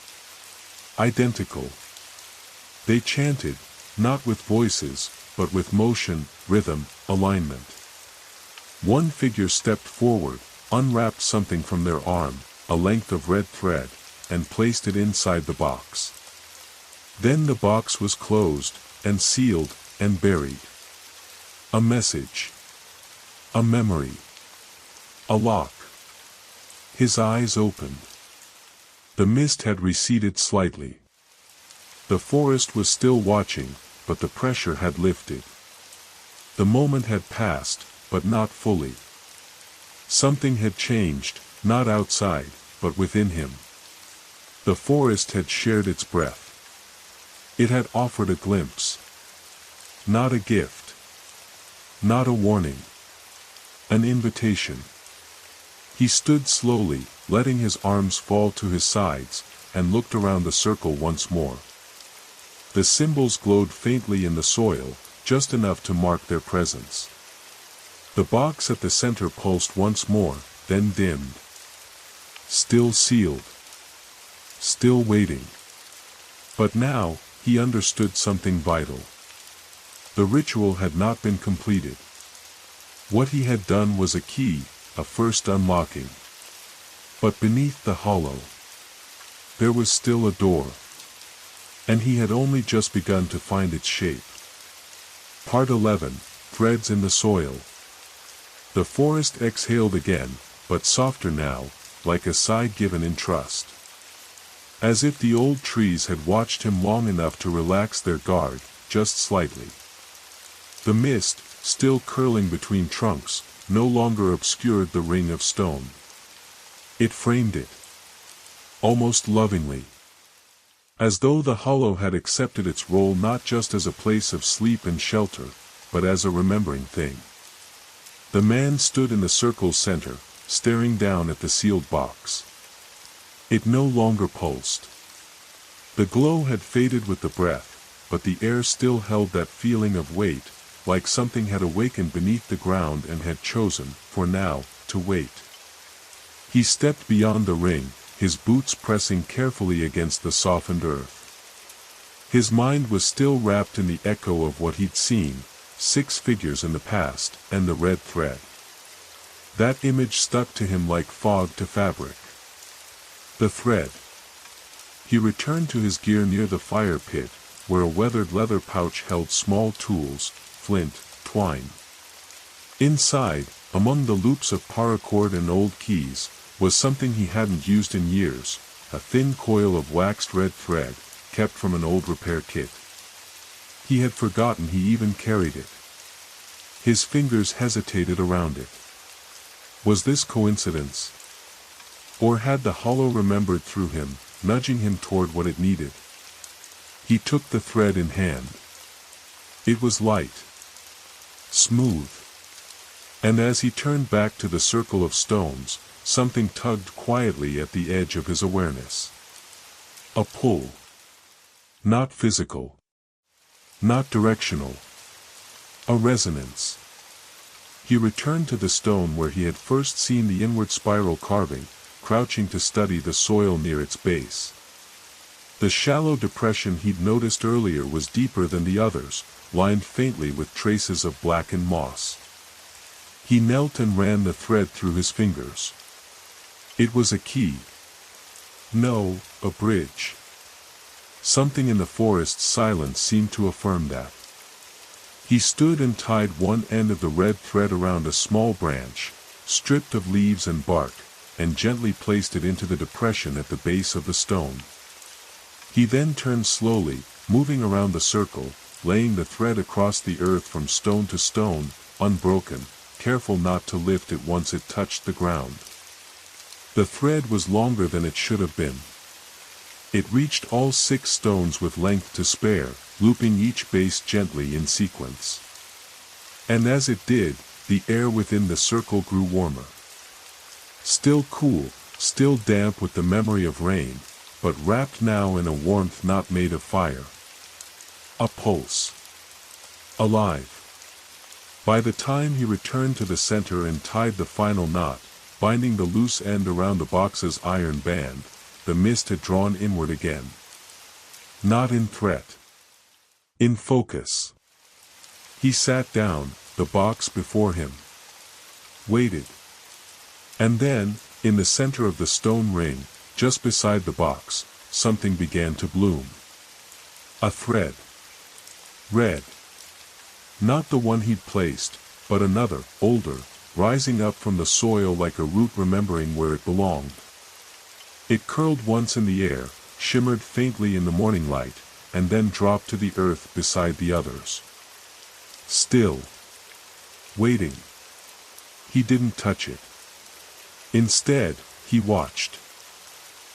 Identical. They chanted, not with voices, but with motion, rhythm, alignment. One figure stepped forward, unwrapped something from their arm, a length of red thread, and placed it inside the box. Then the box was closed, and sealed, and buried. A message. A memory. A lock. His eyes opened. The mist had receded slightly. The forest was still watching, but the pressure had lifted. The moment had passed, but not fully. Something had changed, not outside, but within him. The forest had shared its breath. It had offered a glimpse. Not a gift. Not a warning. An invitation. He stood slowly, letting his arms fall to his sides, and looked around the circle once more. The symbols glowed faintly in the soil, just enough to mark their presence. The box at the center pulsed once more, then dimmed. Still sealed. Still waiting. But now, he understood something vital. The ritual had not been completed. What he had done was a key, a first unlocking. But beneath the hollow, there was still a door. And he had only just begun to find its shape. Part 11, Threads in the Soil. The forest exhaled again, but softer now, like a sigh given in trust. As if the old trees had watched him long enough to relax their guard, just slightly. The mist, still curling between trunks, no longer obscured the ring of stone. It framed it. Almost lovingly. As though the hollow had accepted its role not just as a place of sleep and shelter, but as a remembering thing. The man stood in the circle's center, staring down at the sealed box. It no longer pulsed. The glow had faded with the breath, but the air still held that feeling of weight, like something had awakened beneath the ground and had chosen, for now, to wait. He stepped beyond the ring, his boots pressing carefully against the softened earth. His mind was still wrapped in the echo of what he'd seen, 6 figures in the past, and the red thread. That image stuck to him like fog to fabric. The thread. He returned to his gear near the fire pit, where a weathered leather pouch held small tools, flint, twine. Inside, among the loops of paracord and old keys, was something he hadn't used in years, a thin coil of waxed red thread, kept from an old repair kit. He had forgotten he even carried it. His fingers hesitated around it. Was this coincidence? Or had the hollow remembered through him, nudging him toward what it needed? He took the thread in hand. It was light. Smooth. And as he turned back to the circle of stones, something tugged quietly at the edge of his awareness. A pull. Not physical. Not directional. A resonance. He returned to the stone where he had first seen the inward spiral carving, crouching to study the soil near its base. The shallow depression he'd noticed earlier was deeper than the others, lined faintly with traces of blackened moss. He knelt and ran the thread through his fingers. It was a key. No, a bridge. Something in the forest's silence seemed to affirm that. He stood and tied one end of the red thread around a small branch, stripped of leaves and bark, and gently placed it into the depression at the base of the stone. He then turned slowly, moving around the circle, laying the thread across the earth from stone to stone, unbroken, careful not to lift it once it touched the ground. The thread was longer than it should have been. It reached all 6 stones with length to spare, looping each base gently in sequence. And as it did, the air within the circle grew warmer. Still cool, still damp with the memory of rain, but wrapped now in a warmth not made of fire. A pulse. Alive. By the time he returned to the center and tied the final knot, binding the loose end around the box's iron band, the mist had drawn inward again. Not in threat. In focus. He sat down, the box before him. Waited. And then, in the center of the stone ring, just beside the box, something began to bloom. A thread. Red. Not the one he'd placed, but another, older, rising up from the soil like a root remembering where it belonged. It curled once in the air, shimmered faintly in the morning light, and then dropped to the earth beside the others. Still. Waiting. He didn't touch it. Instead, he watched.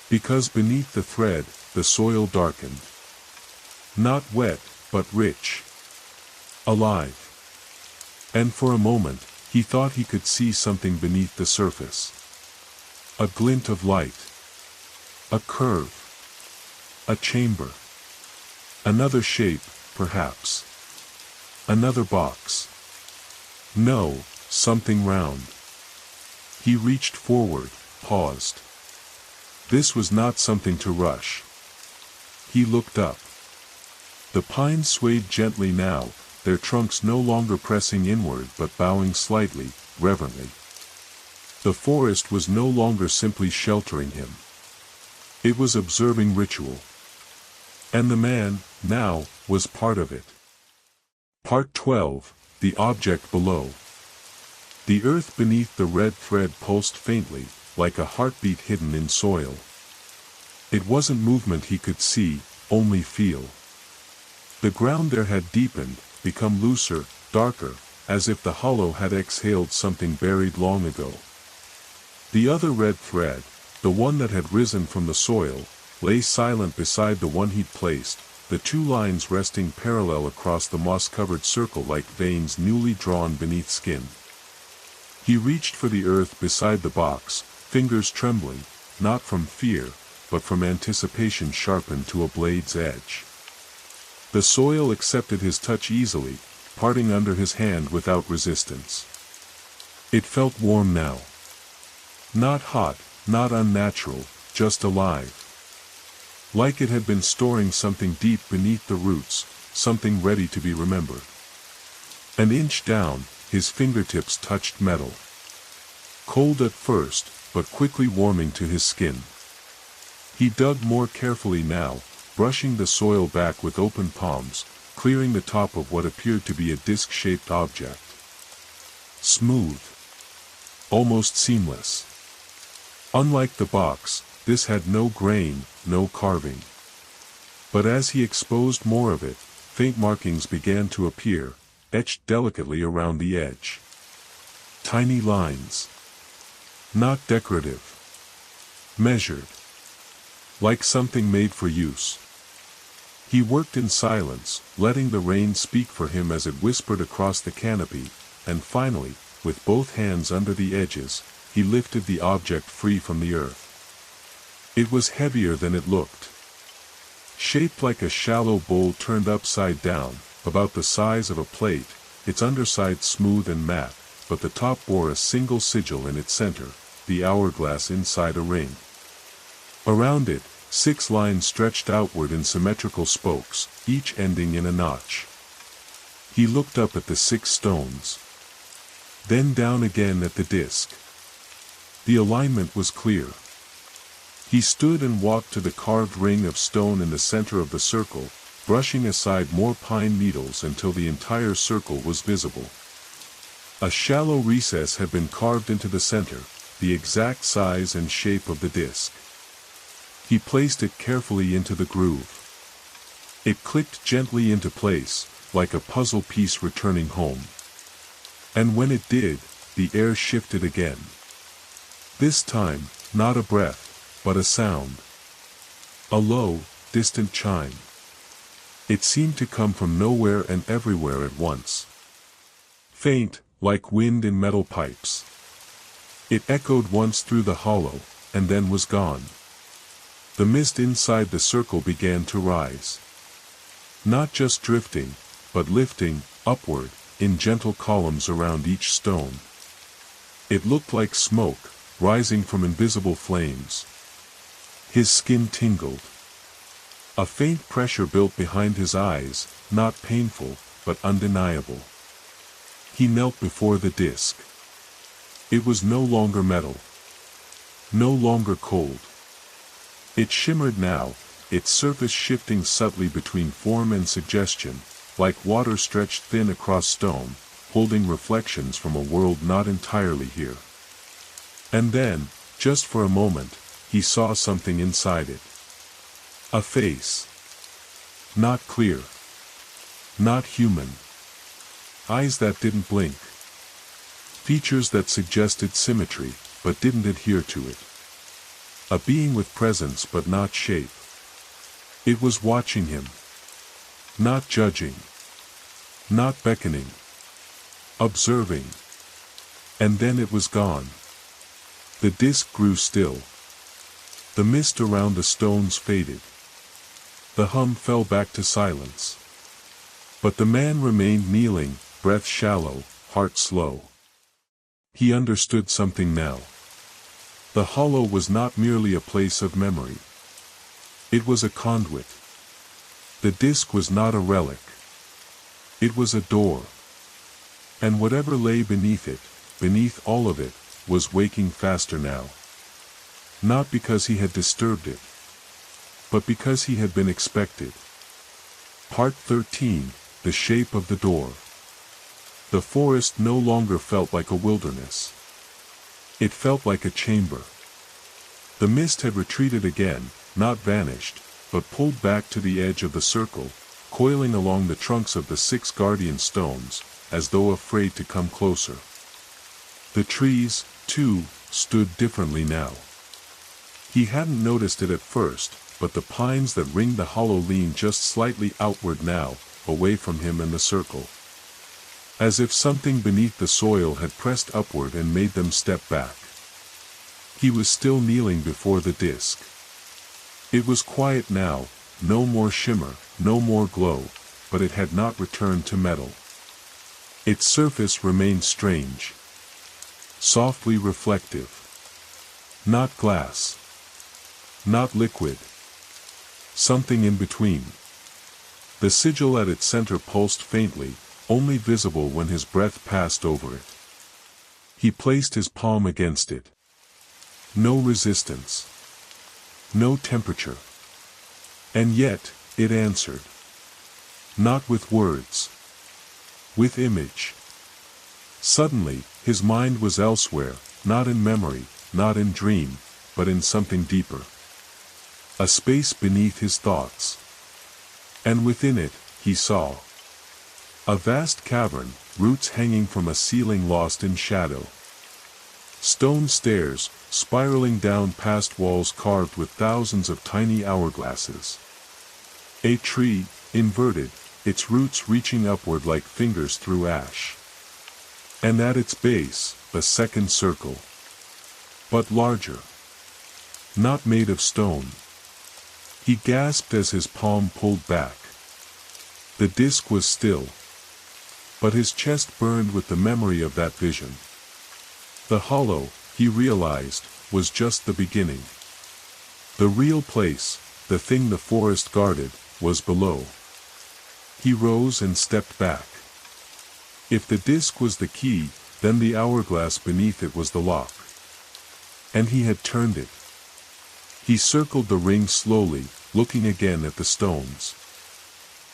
Because beneath the thread, the soil darkened. Not wet, but rich. Alive. And for a moment, he thought he could see something beneath the surface. A glint of light. A curve. A chamber. Another shape, perhaps. Another box. No, something round. He reached forward, paused. This was not something to rush. He looked up. The pines swayed gently now, their trunks no longer pressing inward but bowing slightly, reverently. The forest was no longer simply sheltering him. It was observing ritual. And the man, now, was part of it. Part 12, The Object Below. The earth beneath the red thread pulsed faintly, like a heartbeat hidden in soil. It wasn't movement he could see, only feel. The ground there had deepened, become looser, darker, as if the hollow had exhaled something buried long ago. The other red thread, the one that had risen from the soil, lay silent beside the one he'd placed, the 2 lines resting parallel across the moss-covered circle like veins newly drawn beneath skin. He reached for the earth beside the box, fingers trembling, not from fear, but from anticipation sharpened to a blade's edge. The soil accepted his touch easily, parting under his hand without resistance. It felt warm now. Not hot, not unnatural, just alive. Like it had been storing something deep beneath the roots, something ready to be remembered. An inch down, his fingertips touched metal. Cold at first, but quickly warming to his skin. He dug more carefully now, brushing the soil back with open palms, clearing the top of what appeared to be a disc-shaped object. Smooth. Almost seamless. Unlike the box, this had no grain, no carving. But as he exposed more of it, faint markings began to appear, etched delicately around the edge. Tiny lines. Not decorative. Measured. Like something made for use. He worked in silence, letting the rain speak for him as it whispered across the canopy, and finally, with both hands under the edges, he lifted the object free from the earth. It was heavier than it looked. Shaped like a shallow bowl turned upside down, about the size of a plate, its underside smooth and matte, but the top bore a single sigil in its center, the hourglass inside a ring. Around it, 6 lines stretched outward in symmetrical spokes, each ending in a notch. He looked up at the 6 stones. Then down again at the disc. The alignment was clear. He stood and walked to the carved ring of stone in the center of the circle, brushing aside more pine needles until the entire circle was visible. A shallow recess had been carved into the center, the exact size and shape of the disc. He placed it carefully into the groove. It clicked gently into place, like a puzzle piece returning home. And when it did, the air shifted again. This time, not a breath, but a sound. A low, distant chime. It seemed to come from nowhere and everywhere at once. Faint, like wind in metal pipes. It echoed once through the hollow, and then was gone. The mist inside the circle began to rise. Not just drifting, but lifting, upward, in gentle columns around each stone. It looked like smoke, rising from invisible flames. His skin tingled. A faint pressure built behind his eyes, not painful, but undeniable. He knelt before the disc. It was no longer metal. No longer cold. It shimmered now, its surface shifting subtly between form and suggestion, like water stretched thin across stone, holding reflections from a world not entirely here. And then, just for a moment, he saw something inside it. A face. Not clear. Not human. Eyes that didn't blink. Features that suggested symmetry, but didn't adhere to it. A being with presence but not shape. It was watching him. Not judging. Not beckoning. Observing. And then it was gone. The disc grew still. The mist around the stones faded. The hum fell back to silence. But the man remained kneeling, breath shallow, heart slow. He understood something now. The hollow was not merely a place of memory. It was a conduit. The disc was not a relic. It was a door. And whatever lay beneath it, beneath all of it, was waking faster now. Not because he had disturbed it, but because he had been expected. Part 13, The Shape of the Door. The forest no longer felt like a wilderness. It felt like a chamber. The mist had retreated again, not vanished, but pulled back to the edge of the circle, coiling along the trunks of the 6 guardian stones, as though afraid to come closer. The trees, too, stood differently now. He hadn't noticed it at first, but the pines that ringed the hollow leaned just slightly outward now, away from him and the circle. as if something beneath the soil had pressed upward and made them step back. He was still kneeling before the disc. It was quiet now, no more shimmer, no more glow, but it had not returned to metal. Its surface remained strange, softly reflective. Not glass, not liquid, something in between. The sigil at its center pulsed faintly, only visible when his breath passed over it. He placed his palm against it. No resistance. No temperature. And yet, it answered. Not with words. With image. Suddenly, his mind was elsewhere, not in memory, not in dream, but in something deeper. A space beneath his thoughts. And within it, he saw a vast cavern, roots hanging from a ceiling lost in shadow. Stone stairs, spiraling down past walls carved with thousands of tiny hourglasses. A tree, inverted, its roots reaching upward like fingers through ash. And at its base, a second circle. But larger. Not made of stone. He gasped as his palm pulled back. The disc was still. But his chest burned with the memory of that vision. The hollow, he realized, was just the beginning. The real place, the thing the forest guarded, was below. He rose and stepped back. If the disc was the key, then the hourglass beneath it was the lock. And he had turned it. He circled the ring slowly, looking again at the stones.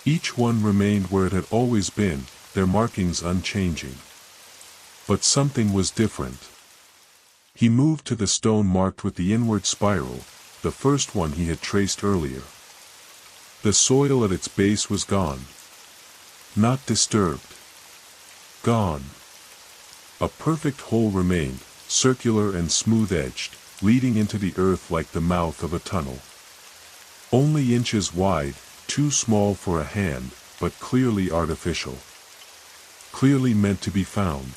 Each one remained where it had always been, their markings unchanging. But something was different. He moved to the stone marked with the inward spiral, the first one he had traced earlier. The soil at its base was gone. Not disturbed. Gone. A perfect hole remained, circular and smooth-edged, leading into the earth like the mouth of a tunnel. Only inches wide, too small for a hand, but clearly artificial. Clearly meant to be found.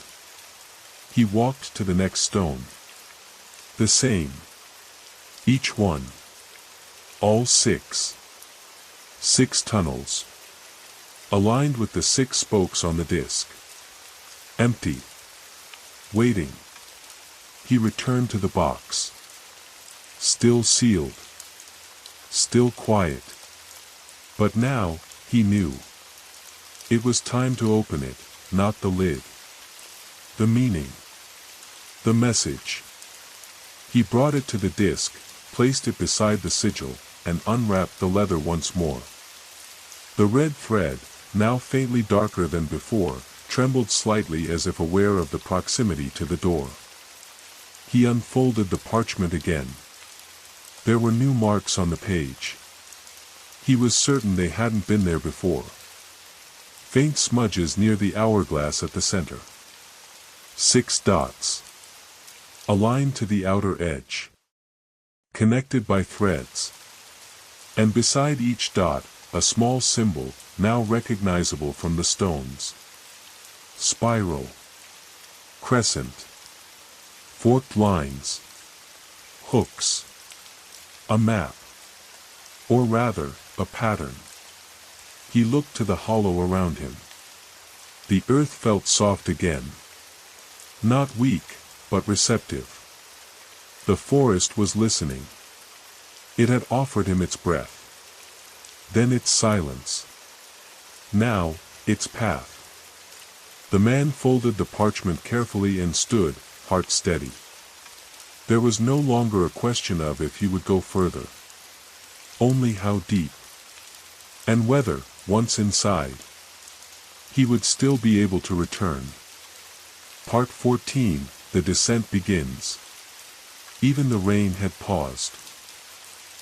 He walked to the next stone. The same. Each one. All 6. 6 tunnels. Aligned with the 6 spokes on the disc. Empty. Waiting. He returned to the box. Still sealed. Still quiet. But now, he knew. It was time to open it, not the lid. The meaning. The message. He brought it to the disc, placed it beside the sigil, and unwrapped the leather once more. The red thread, now faintly darker than before, trembled slightly as if aware of the proximity to the door. He unfolded the parchment again. There were new marks on the page. He was certain they hadn't been there before. Faint smudges near the hourglass at the center. 6 dots. Aligned to the outer edge. Connected by threads. And beside each dot, a small symbol, now recognizable from the stones. Spiral. Crescent. Forked lines. Hooks. A map. Or rather, a pattern. He looked to the hollow around him. The earth felt soft again. Not weak, but receptive. The forest was listening. It had offered him its breath. Then its silence. Now, its path. The man folded the parchment carefully and stood, heart steady. There was no longer a question of if he would go further. Only how deep. And whether, once inside, he would still be able to return. Part 14, the descent begins. Even the rain had paused.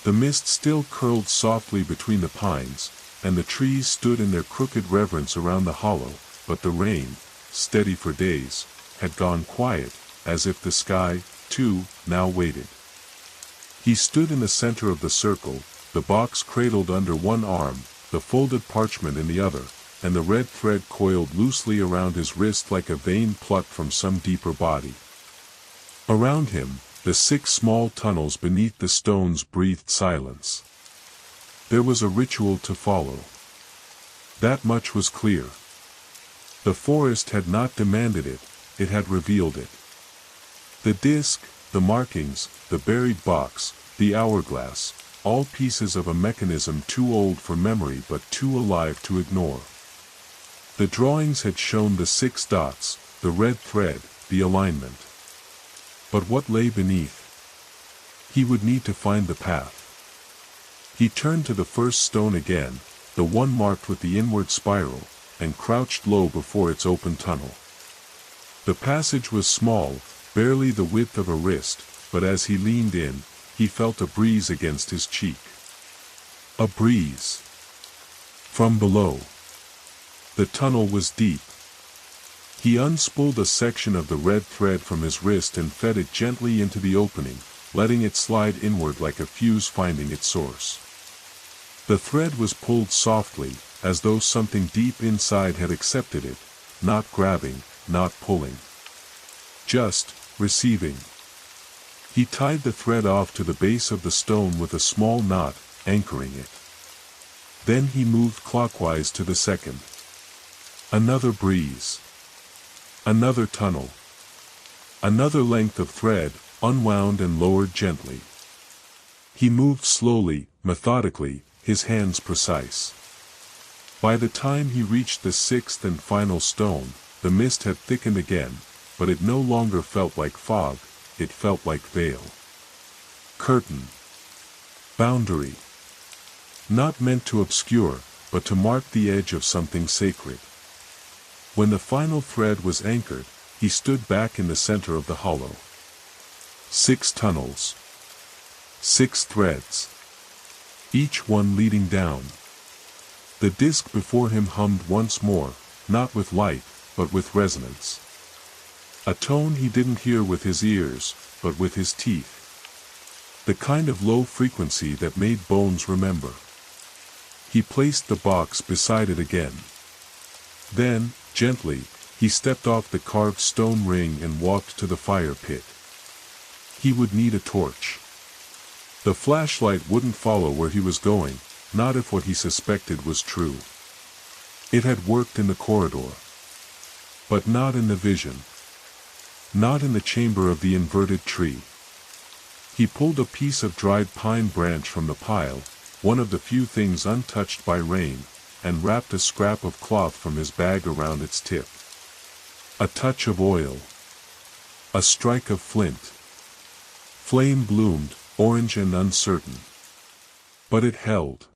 The mist still curled softly between the pines, and the trees stood in their crooked reverence around the hollow, but the rain, steady for days, had gone quiet, as if the sky, too, now waited. He stood in the center of the circle, the box cradled under one arm, the folded parchment in the other, and the red thread coiled loosely around his wrist like a vein plucked from some deeper body. Around him, the 6 small tunnels beneath the stones breathed silence. There was a ritual to follow. That much was clear. The forest had not demanded it, it had revealed it. The disc, the markings, the buried box, the hourglass, all pieces of a mechanism too old for memory but too alive to ignore. The drawings had shown the 6 dots, the red thread, the alignment. But what lay beneath? He would need to find the path. He turned to the first stone again, the one marked with the inward spiral, and crouched low before its open tunnel. The passage was small, barely the width of a wrist, but as he leaned in, he felt a breeze against his cheek. A breeze. From below. The tunnel was deep. He unspooled a section of the red thread from his wrist and fed it gently into the opening, letting it slide inward like a fuse finding its source. The thread was pulled softly, as though something deep inside had accepted it, not grabbing, not pulling. Just receiving. He tied the thread off to the base of the stone with a small knot, anchoring it. Then he moved clockwise to the second. Another breeze. Another tunnel. Another length of thread, unwound and lowered gently. He moved slowly, methodically, his hands precise. By the time he reached the 6th and final stone, the mist had thickened again, but it no longer felt like fog, it felt like veil. Curtain. Boundary. Not meant to obscure, but to mark the edge of something sacred. When the final thread was anchored, he stood back in the center of the hollow. 6 tunnels. 6 threads. Each one leading down. The disc before him hummed once more, not with light, but with resonance. A tone he didn't hear with his ears, but with his teeth. The kind of low frequency that made bones remember. He placed the box beside it again. Then, gently, he stepped off the carved stone ring and walked to the fire pit. He would need a torch. The flashlight wouldn't follow where he was going, not if what he suspected was true. It had worked in the corridor. But not in the vision. Not in the chamber of the inverted tree. He pulled a piece of dried pine branch from the pile, one of the few things untouched by rain, and wrapped a scrap of cloth from his bag around its tip. A touch of oil. A strike of flint. Flame bloomed, orange and uncertain. But it held.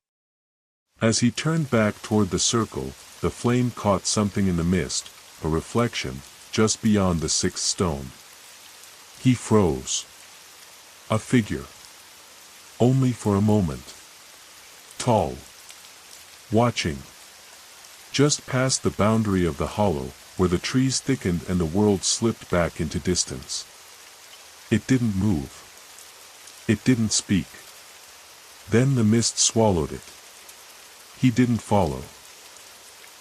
As he turned back toward the circle, the flame caught something in the mist, a reflection, just beyond the 6th stone. He froze. A figure. Only for a moment. Tall. Watching. Just past the boundary of the hollow, where the trees thickened and the world slipped back into distance. It didn't move. It didn't speak. Then the mist swallowed it. He didn't follow.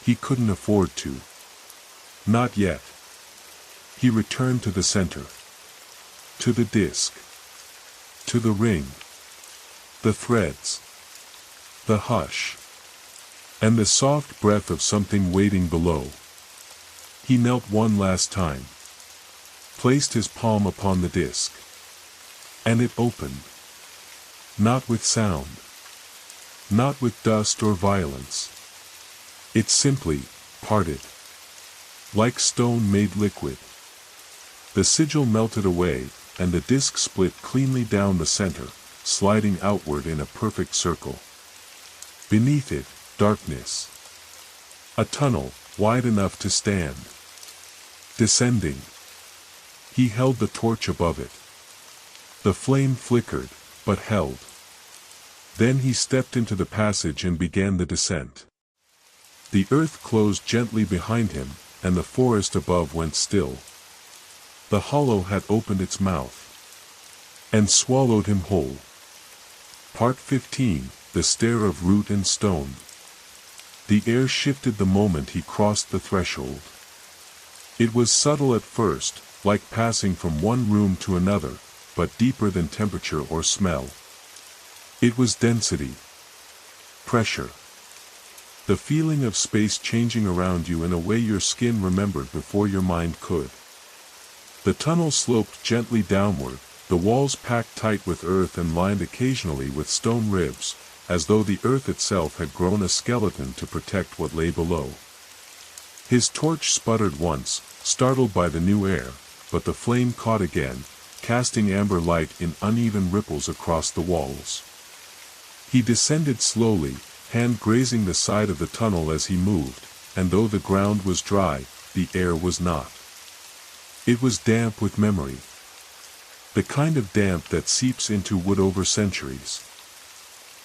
He couldn't afford to. Not yet. He returned to the center. To the disc. To the ring. The threads. The hush. And the soft breath of something waiting below. He knelt one last time. Placed his palm upon the disc. And it opened. Not with sound. Not with dust or violence. It simply parted. Like stone made liquid. The sigil melted away, and the disc split cleanly down the center, sliding outward in a perfect circle. Beneath it, darkness. A tunnel, wide enough to stand. Descending. He held the torch above it. The flame flickered, but held. Then he stepped into the passage and began the descent. The earth closed gently behind him, and the forest above went still. The hollow had opened its mouth. And swallowed him whole. Part 15, The Stare of Root and Stone. The air shifted the moment he crossed the threshold. It was subtle at first, like passing from one room to another, but deeper than temperature or smell. It was density. Pressure. The feeling of space changing around you in a way your skin remembered before your mind could. The tunnel sloped gently downward, the walls packed tight with earth and lined occasionally with stone ribs, as though the earth itself had grown a skeleton to protect what lay below. His torch sputtered once, startled by the new air, but the flame caught again, casting amber light in uneven ripples across the walls. He descended slowly, hand grazing the side of the tunnel as he moved, and though the ground was dry, the air was not. It was damp with memory. The kind of damp that seeps into wood over centuries.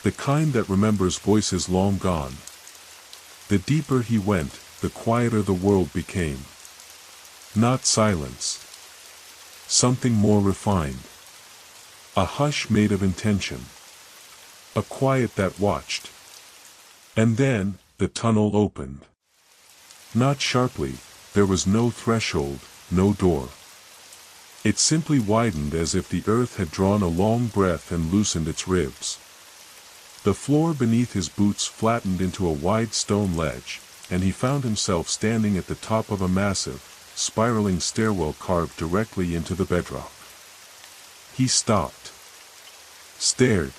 The kind that remembers voices long gone. The deeper he went, the quieter the world became. Not silence. Something more refined. A hush made of intention. A quiet that watched. And then, the tunnel opened. Not sharply, there was no threshold, no door. It simply widened as if the earth had drawn a long breath and loosened its ribs. The floor beneath his boots flattened into a wide stone ledge, and he found himself standing at the top of a massive, spiraling stairwell carved directly into the bedrock. He stopped. Stared.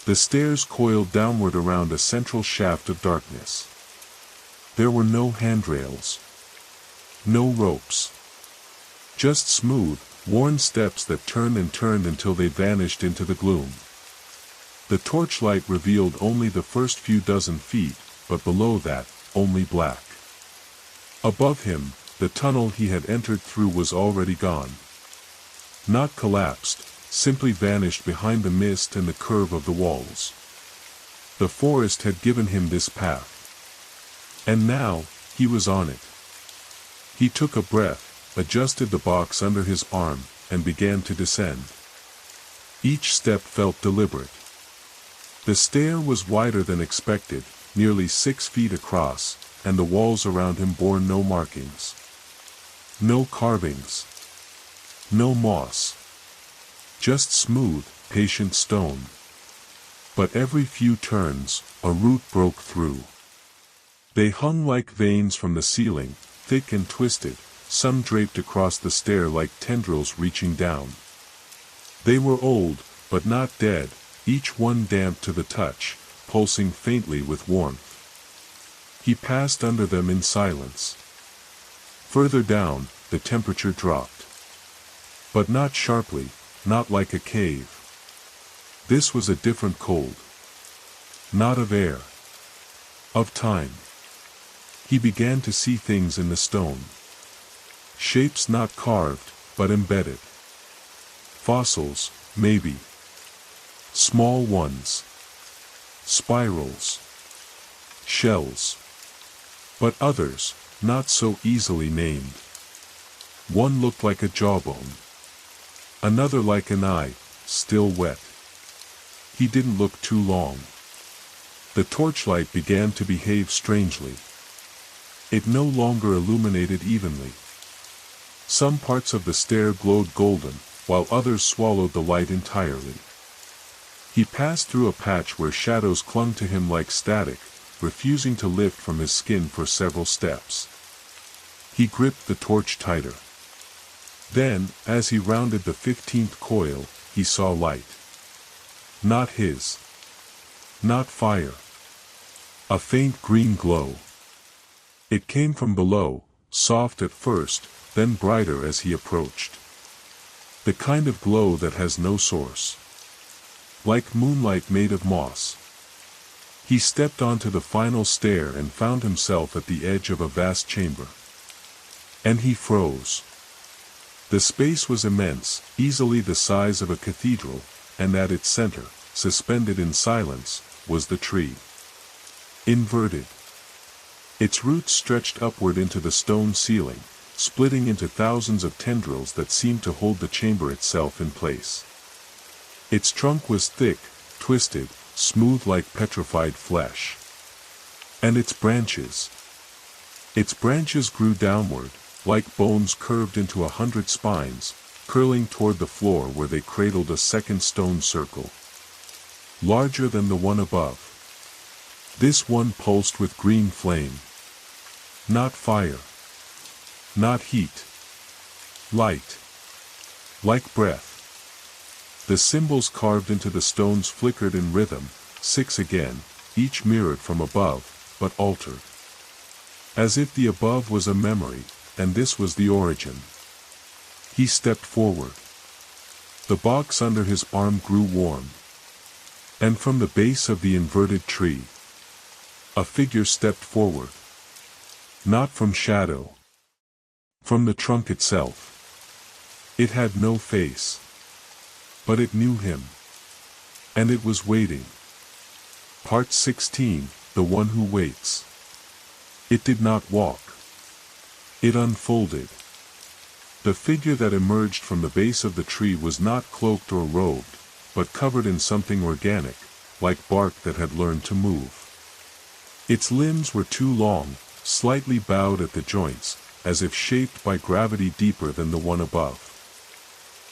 The stairs coiled downward around a central shaft of darkness. There were no handrails. No ropes. Just smooth, worn steps that turned and turned until they vanished into the gloom. The torchlight revealed only the first few dozen feet, but below that, only black. Above him, the tunnel he had entered through was already gone. Not collapsed, simply vanished behind the mist and the curve of the walls. The forest had given him this path. And now, he was on it. He took a breath, adjusted the box under his arm, and began to descend. Each step felt deliberate. The stair was wider than expected, nearly 6 feet across, and the walls around him bore no markings. No carvings. No moss. Just smooth, patient stone. But every few turns, a root broke through. They hung like veins from the ceiling, thick and twisted, some draped across the stair like tendrils reaching down. They were old, but not dead, each one damp to the touch, pulsing faintly with warmth. He passed under them in silence. Further down, the temperature dropped. But not sharply, not like a cave. This was a different cold. Not of air. Of time. He began to see things in the stone. Shapes not carved, but embedded. Fossils, maybe. Small ones. Spirals. Shells. But others, not so easily named. One looked like a jawbone. Another like an eye, still wet. He didn't look too long. The torchlight began to behave strangely. It no longer illuminated evenly. Some parts of the stair glowed golden, while others swallowed the light entirely. He passed through a patch where shadows clung to him like static, refusing to lift from his skin for several steps. He gripped the torch tighter. Then, as he rounded the 15th coil, he saw light. Not his. Not fire. A faint green glow. It came from below, soft at first, then brighter as he approached. The kind of glow that has no source. Like moonlight made of moss. He stepped onto the final stair and found himself at the edge of a vast chamber. And he froze. The space was immense, easily the size of a cathedral, and at its center, suspended in silence, was the tree. Inverted. Its roots stretched upward into the stone ceiling, splitting into thousands of tendrils that seemed to hold the chamber itself in place. Its trunk was thick, twisted, smooth like petrified flesh. And its branches. Its branches grew downward, like bones curved into 100 spines, curling toward the floor where they cradled a second stone circle. Larger than the one above. This one pulsed with green flame. Not fire. Not heat. Light. Like breath. The symbols carved into the stones flickered in rhythm, 6 again, each mirrored from above, but altered. As if the above was a memory, and this was the origin. He stepped forward. The box under his arm grew warm. And from the base of the inverted tree, a figure stepped forward. Not from shadow. From the trunk itself. It had no face. But it knew him. And it was waiting. Part 16, The One Who Waits. It did not walk. It unfolded. The figure that emerged from the base of the tree was not cloaked or robed, but covered in something organic, like bark that had learned to move. Its limbs were too long, slightly bowed at the joints, as if shaped by gravity deeper than the one above.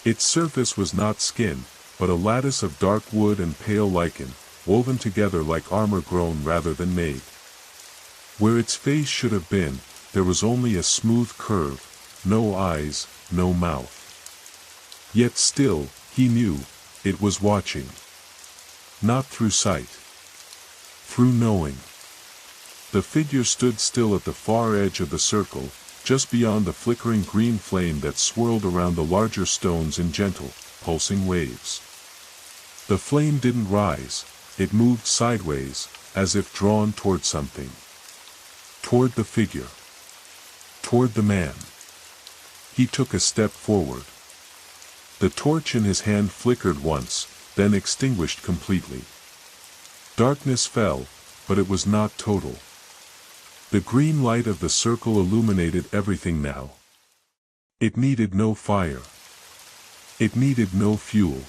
Its surface was not skin, but a lattice of dark wood and pale lichen, woven together like armor grown rather than made. Where its face should have been, there was only a smooth curve, no eyes, no mouth. Yet still, he knew, it was watching. Not through sight. Through knowing. The figure stood still at the far edge of the circle, just beyond the flickering green flame that swirled around the larger stones in gentle, pulsing waves. The flame didn't rise, it moved sideways, as if drawn toward something. Toward the figure. Toward the man. He took a step forward. The torch in his hand flickered once, then extinguished completely. Darkness fell, but it was not total. The green light of the circle illuminated everything now. It needed no fire. It needed no fuel.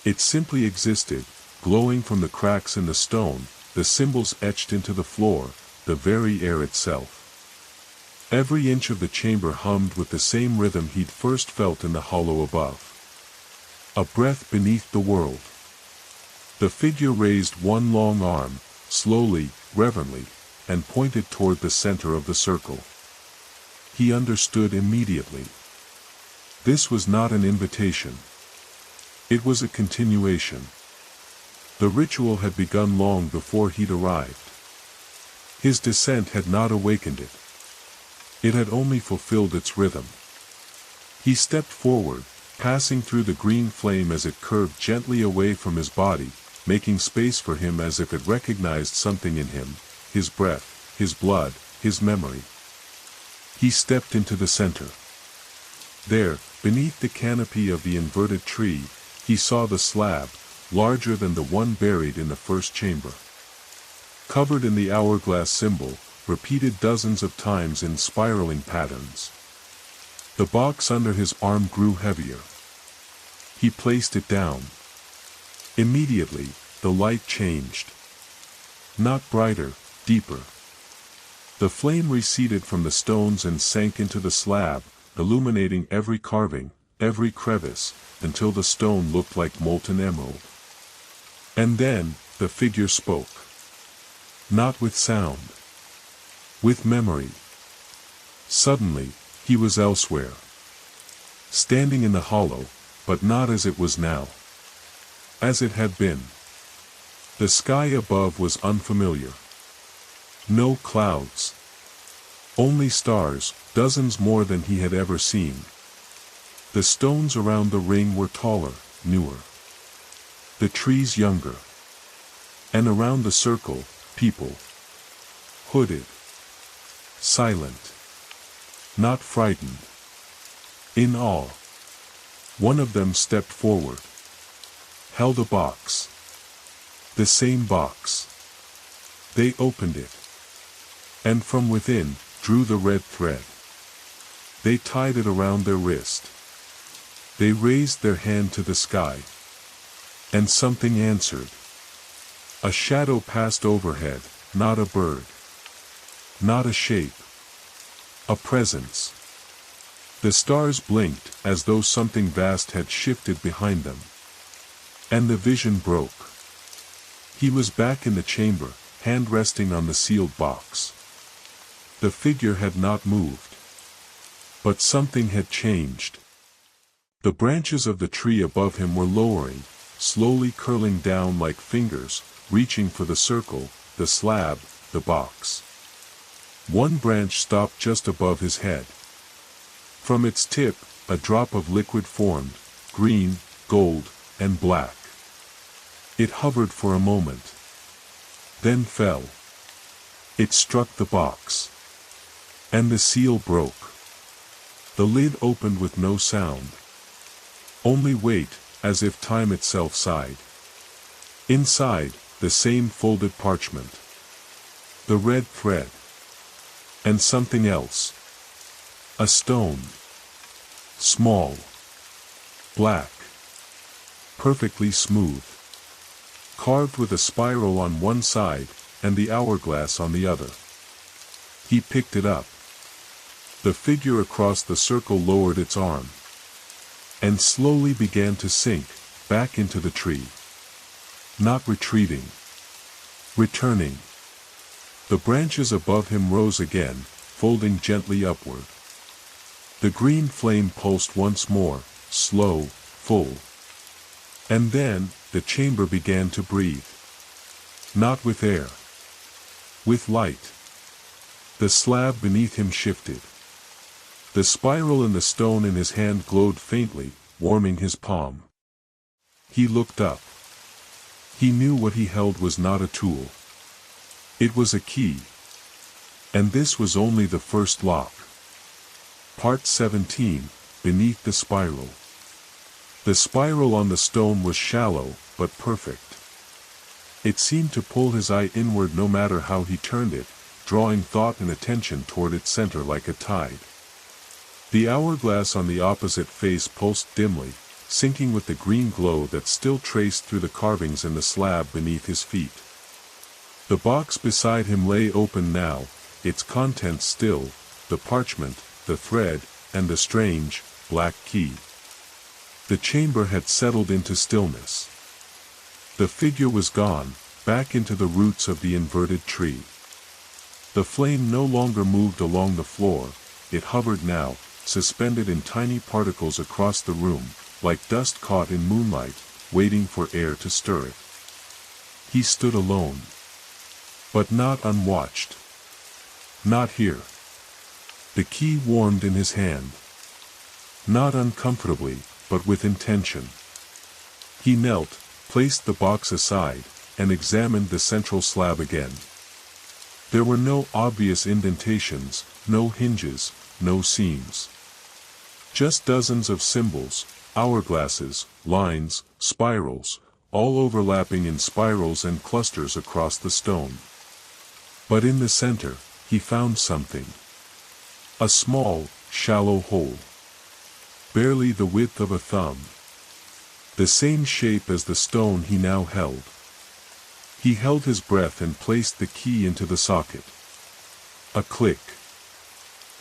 It simply existed, glowing from the cracks in the stone, the symbols etched into the floor, the very air itself. Every inch of the chamber hummed with the same rhythm he'd first felt in the hollow above. A breath beneath the world. The figure raised one long arm, slowly, reverently, and pointed toward the center of the circle. He understood immediately. This was not an invitation. It was a continuation. The ritual had begun long before he'd arrived. His descent had not awakened it. It had only fulfilled its rhythm. He stepped forward, passing through the green flame as it curved gently away from his body, making space for him as if it recognized something in him, his breath, his blood, his memory. He stepped into the center. There, beneath the canopy of the inverted tree, he saw the slab, larger than the one buried in the first chamber. Covered in the hourglass symbol, repeated dozens of times in spiraling patterns. The box under his arm grew heavier. He placed it down. Immediately, the light changed. Not brighter, deeper. The flame receded from the stones and sank into the slab, illuminating every carving, every crevice, until the stone looked like molten emerald. And then, the figure spoke. Not with sound. With memory. Suddenly, he was elsewhere. Standing in the hollow, but not as it was now. As it had been. The sky above was unfamiliar. No clouds. Only stars, dozens more than he had ever seen. The stones around the ring were taller, newer. The trees younger. And around the circle, people. Hooded. Silent. Not frightened. In awe. One of them stepped forward. Held a box. The same box. They opened it. And from within, drew the red thread. They tied it around their wrist. They raised their hand to the sky. And something answered. A shadow passed overhead, not a bird. Not a shape. A presence. The stars blinked as though something vast had shifted behind them. And the vision broke. He was back in the chamber, hand resting on the sealed box. The figure had not moved. But something had changed. The branches of the tree above him were lowering, slowly curling down like fingers, reaching for the circle, the slab, the box. One branch stopped just above his head. From its tip, a drop of liquid formed, green, gold, and black. It hovered for a moment. Then fell. It struck the box. And the seal broke. The lid opened with no sound. Only weight, as if time itself sighed. Inside, the same folded parchment. The red thread. And something else. A stone. Small. Black. Perfectly smooth. Carved with a spiral on one side, and the hourglass on the other. He picked it up. The figure across the circle lowered its arm. And slowly began to sink, back into the tree. Not retreating. Returning. The branches above him rose again, folding gently upward. The green flame pulsed once more, slow, full. And then, the chamber began to breathe. Not with air. With light. The slab beneath him shifted. The spiral and the stone in his hand glowed faintly, warming his palm. He looked up. He knew what he held was not a tool. It was a key. And this was only the first lock. Part 17, Beneath the Spiral. The spiral on the stone was shallow, but perfect. It seemed to pull his eye inward no matter how he turned it, drawing thought and attention toward its center like a tide. The hourglass on the opposite face pulsed dimly, sinking with the green glow that still traced through the carvings in the slab beneath his feet. The box beside him lay open now, its contents still, the parchment, the thread, and the strange, black key. The chamber had settled into stillness. The figure was gone, back into the roots of the inverted tree. The flame no longer moved along the floor, it hovered now, suspended in tiny particles across the room, like dust caught in moonlight, waiting for air to stir it. He stood alone. But not unwatched. Not here. The key warmed in his hand. Not uncomfortably, but with intention. He knelt, placed the box aside, and examined the central slab again. There were no obvious indentations, no hinges, no seams. Just dozens of symbols, hourglasses, lines, spirals, all overlapping in spirals and clusters across the stone. But in the center, he found something. A small, shallow hole. Barely the width of a thumb. The same shape as the stone he now held. He held his breath and placed the key into the socket. A click.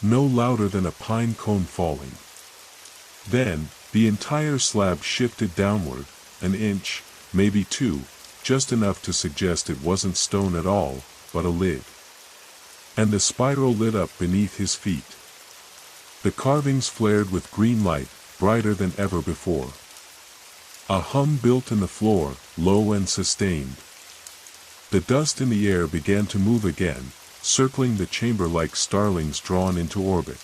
No louder than a pine cone falling. Then, the entire slab shifted downward, an inch, maybe two, just enough to suggest it wasn't stone at all, but a lid. And the spiral lit up beneath his feet. The carvings flared with green light, brighter than ever before. A hum built in the floor, low and sustained. The dust in the air began to move again, circling the chamber like starlings drawn into orbit.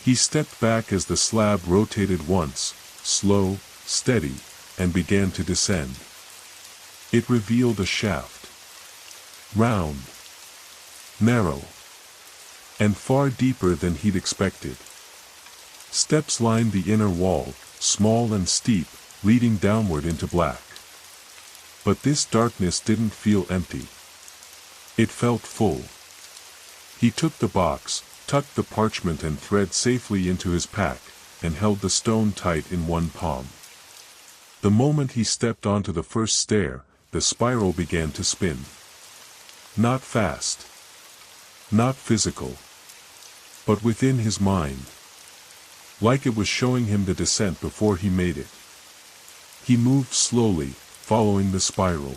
He stepped back as the slab rotated once, slow, steady, and began to descend. It revealed a shaft. Round. Narrow. And far deeper than he'd expected. Steps lined the inner wall, small and steep, leading downward into black. But this darkness didn't feel empty. It felt full. He took the box, tucked the parchment and thread safely into his pack, and held the stone tight in one palm. The moment he stepped onto the first stair, the spiral began to spin. Not fast. Not physical. But within his mind. Like it was showing him the descent before he made it. He moved slowly, following the spiral.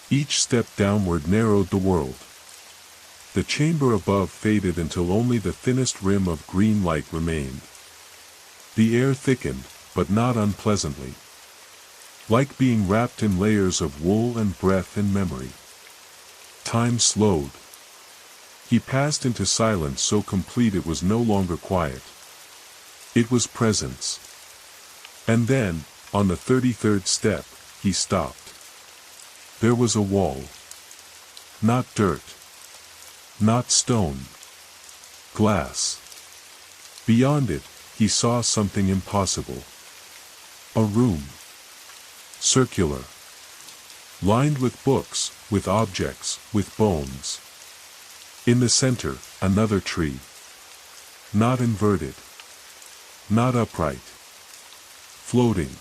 Each step downward narrowed the world. The chamber above faded until only the thinnest rim of green light remained. The air thickened, but not unpleasantly. Like being wrapped in layers of wool and breath and memory. Time slowed. He passed into silence so complete it was no longer quiet. It was presence. And then, on the 33rd step, he stopped. There was a wall. Not dirt. Not stone. Glass. Beyond it, he saw something impossible. A room. Circular. Lined with books, with objects, with bones. In the center, another tree. Not inverted. Not upright. Floating.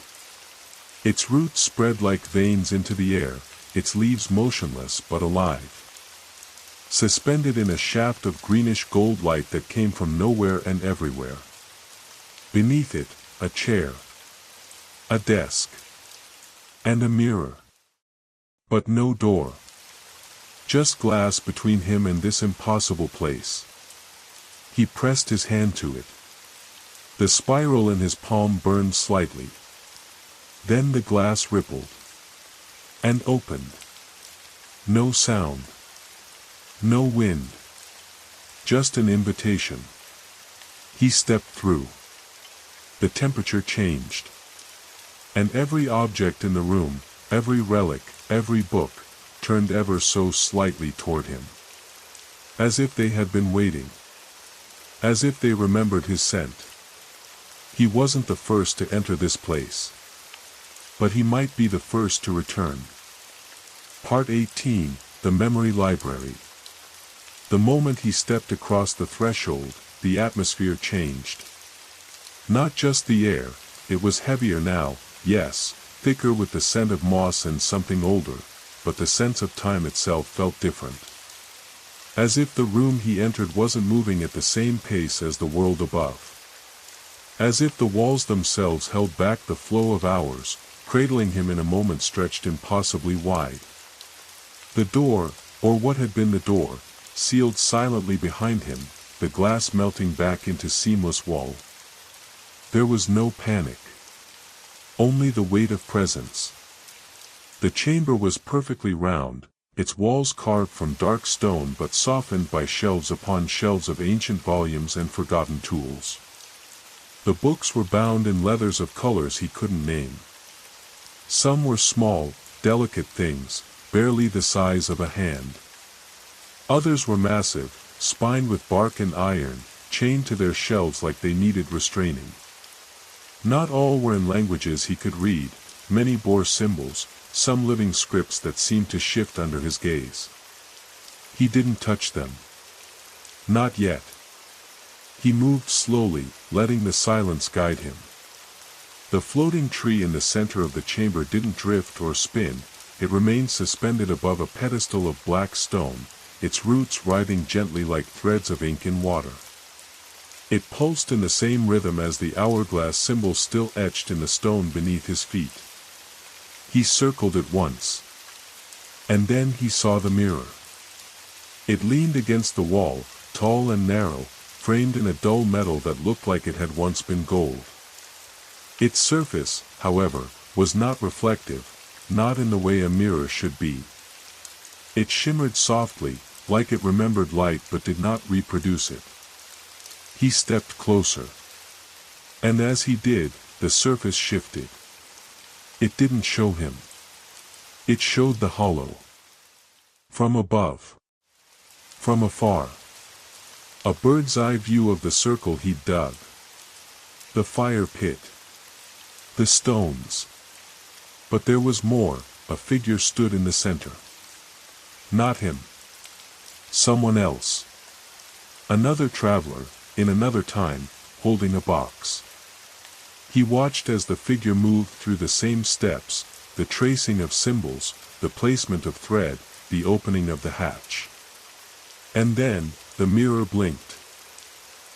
Its roots spread like veins into the air, its leaves motionless but alive. Suspended in a shaft of greenish gold light that came from nowhere and everywhere. Beneath it, a chair. A desk. And a mirror. But no door. Just glass between him and this impossible place. He pressed his hand to it. The spiral in his palm burned slightly. Then the glass rippled. And opened. No sound. No wind. Just an invitation. He stepped through. The temperature changed. And every object in the room, every relic, every book, turned ever so slightly toward him. As if they had been waiting. As if they remembered his scent. He wasn't the first to enter this place. But he might be the first to return. Part 18, The Memory Library. The moment he stepped across the threshold, the atmosphere changed. Not just the air, it was heavier now, yes, thicker with the scent of moss and something older, but the sense of time itself felt different. As if the room he entered wasn't moving at the same pace as the world above. As if the walls themselves held back the flow of hours, cradling him in a moment stretched impossibly wide. The door, or what had been the door, sealed silently behind him, the glass melting back into seamless wall. There was no panic. Only the weight of presence. The chamber was perfectly round, its walls carved from dark stone but softened by shelves upon shelves of ancient volumes and forgotten tools. The books were bound in leathers of colors he couldn't name. Some were small, delicate things, barely the size of a hand. Others were massive, spined with bark and iron, chained to their shelves like they needed restraining. Not all were in languages he could read, many bore symbols, some living scripts that seemed to shift under his gaze. He didn't touch them. Not yet. He moved slowly, letting the silence guide him. The floating tree in the center of the chamber didn't drift or spin, it remained suspended above a pedestal of black stone, its roots writhing gently like threads of ink in water. It pulsed in the same rhythm as the hourglass symbol still etched in the stone beneath his feet. He circled it once. And then he saw the mirror. It leaned against the wall, tall and narrow, framed in a dull metal that looked like it had once been gold. Its surface, however, was not reflective, not in the way a mirror should be. It shimmered softly, like it remembered light but did not reproduce it. He stepped closer. And as he did, the surface shifted. It didn't show him. It showed the hollow. From above. From afar. A bird's-eye view of the circle he'd dug. The fire pit. The stones. But there was more, a figure stood in the center. Not him. Someone else. Another traveler, in another time, holding a box. He watched as the figure moved through the same steps, the tracing of symbols, the placement of thread, the opening of the hatch. And then, the mirror blinked.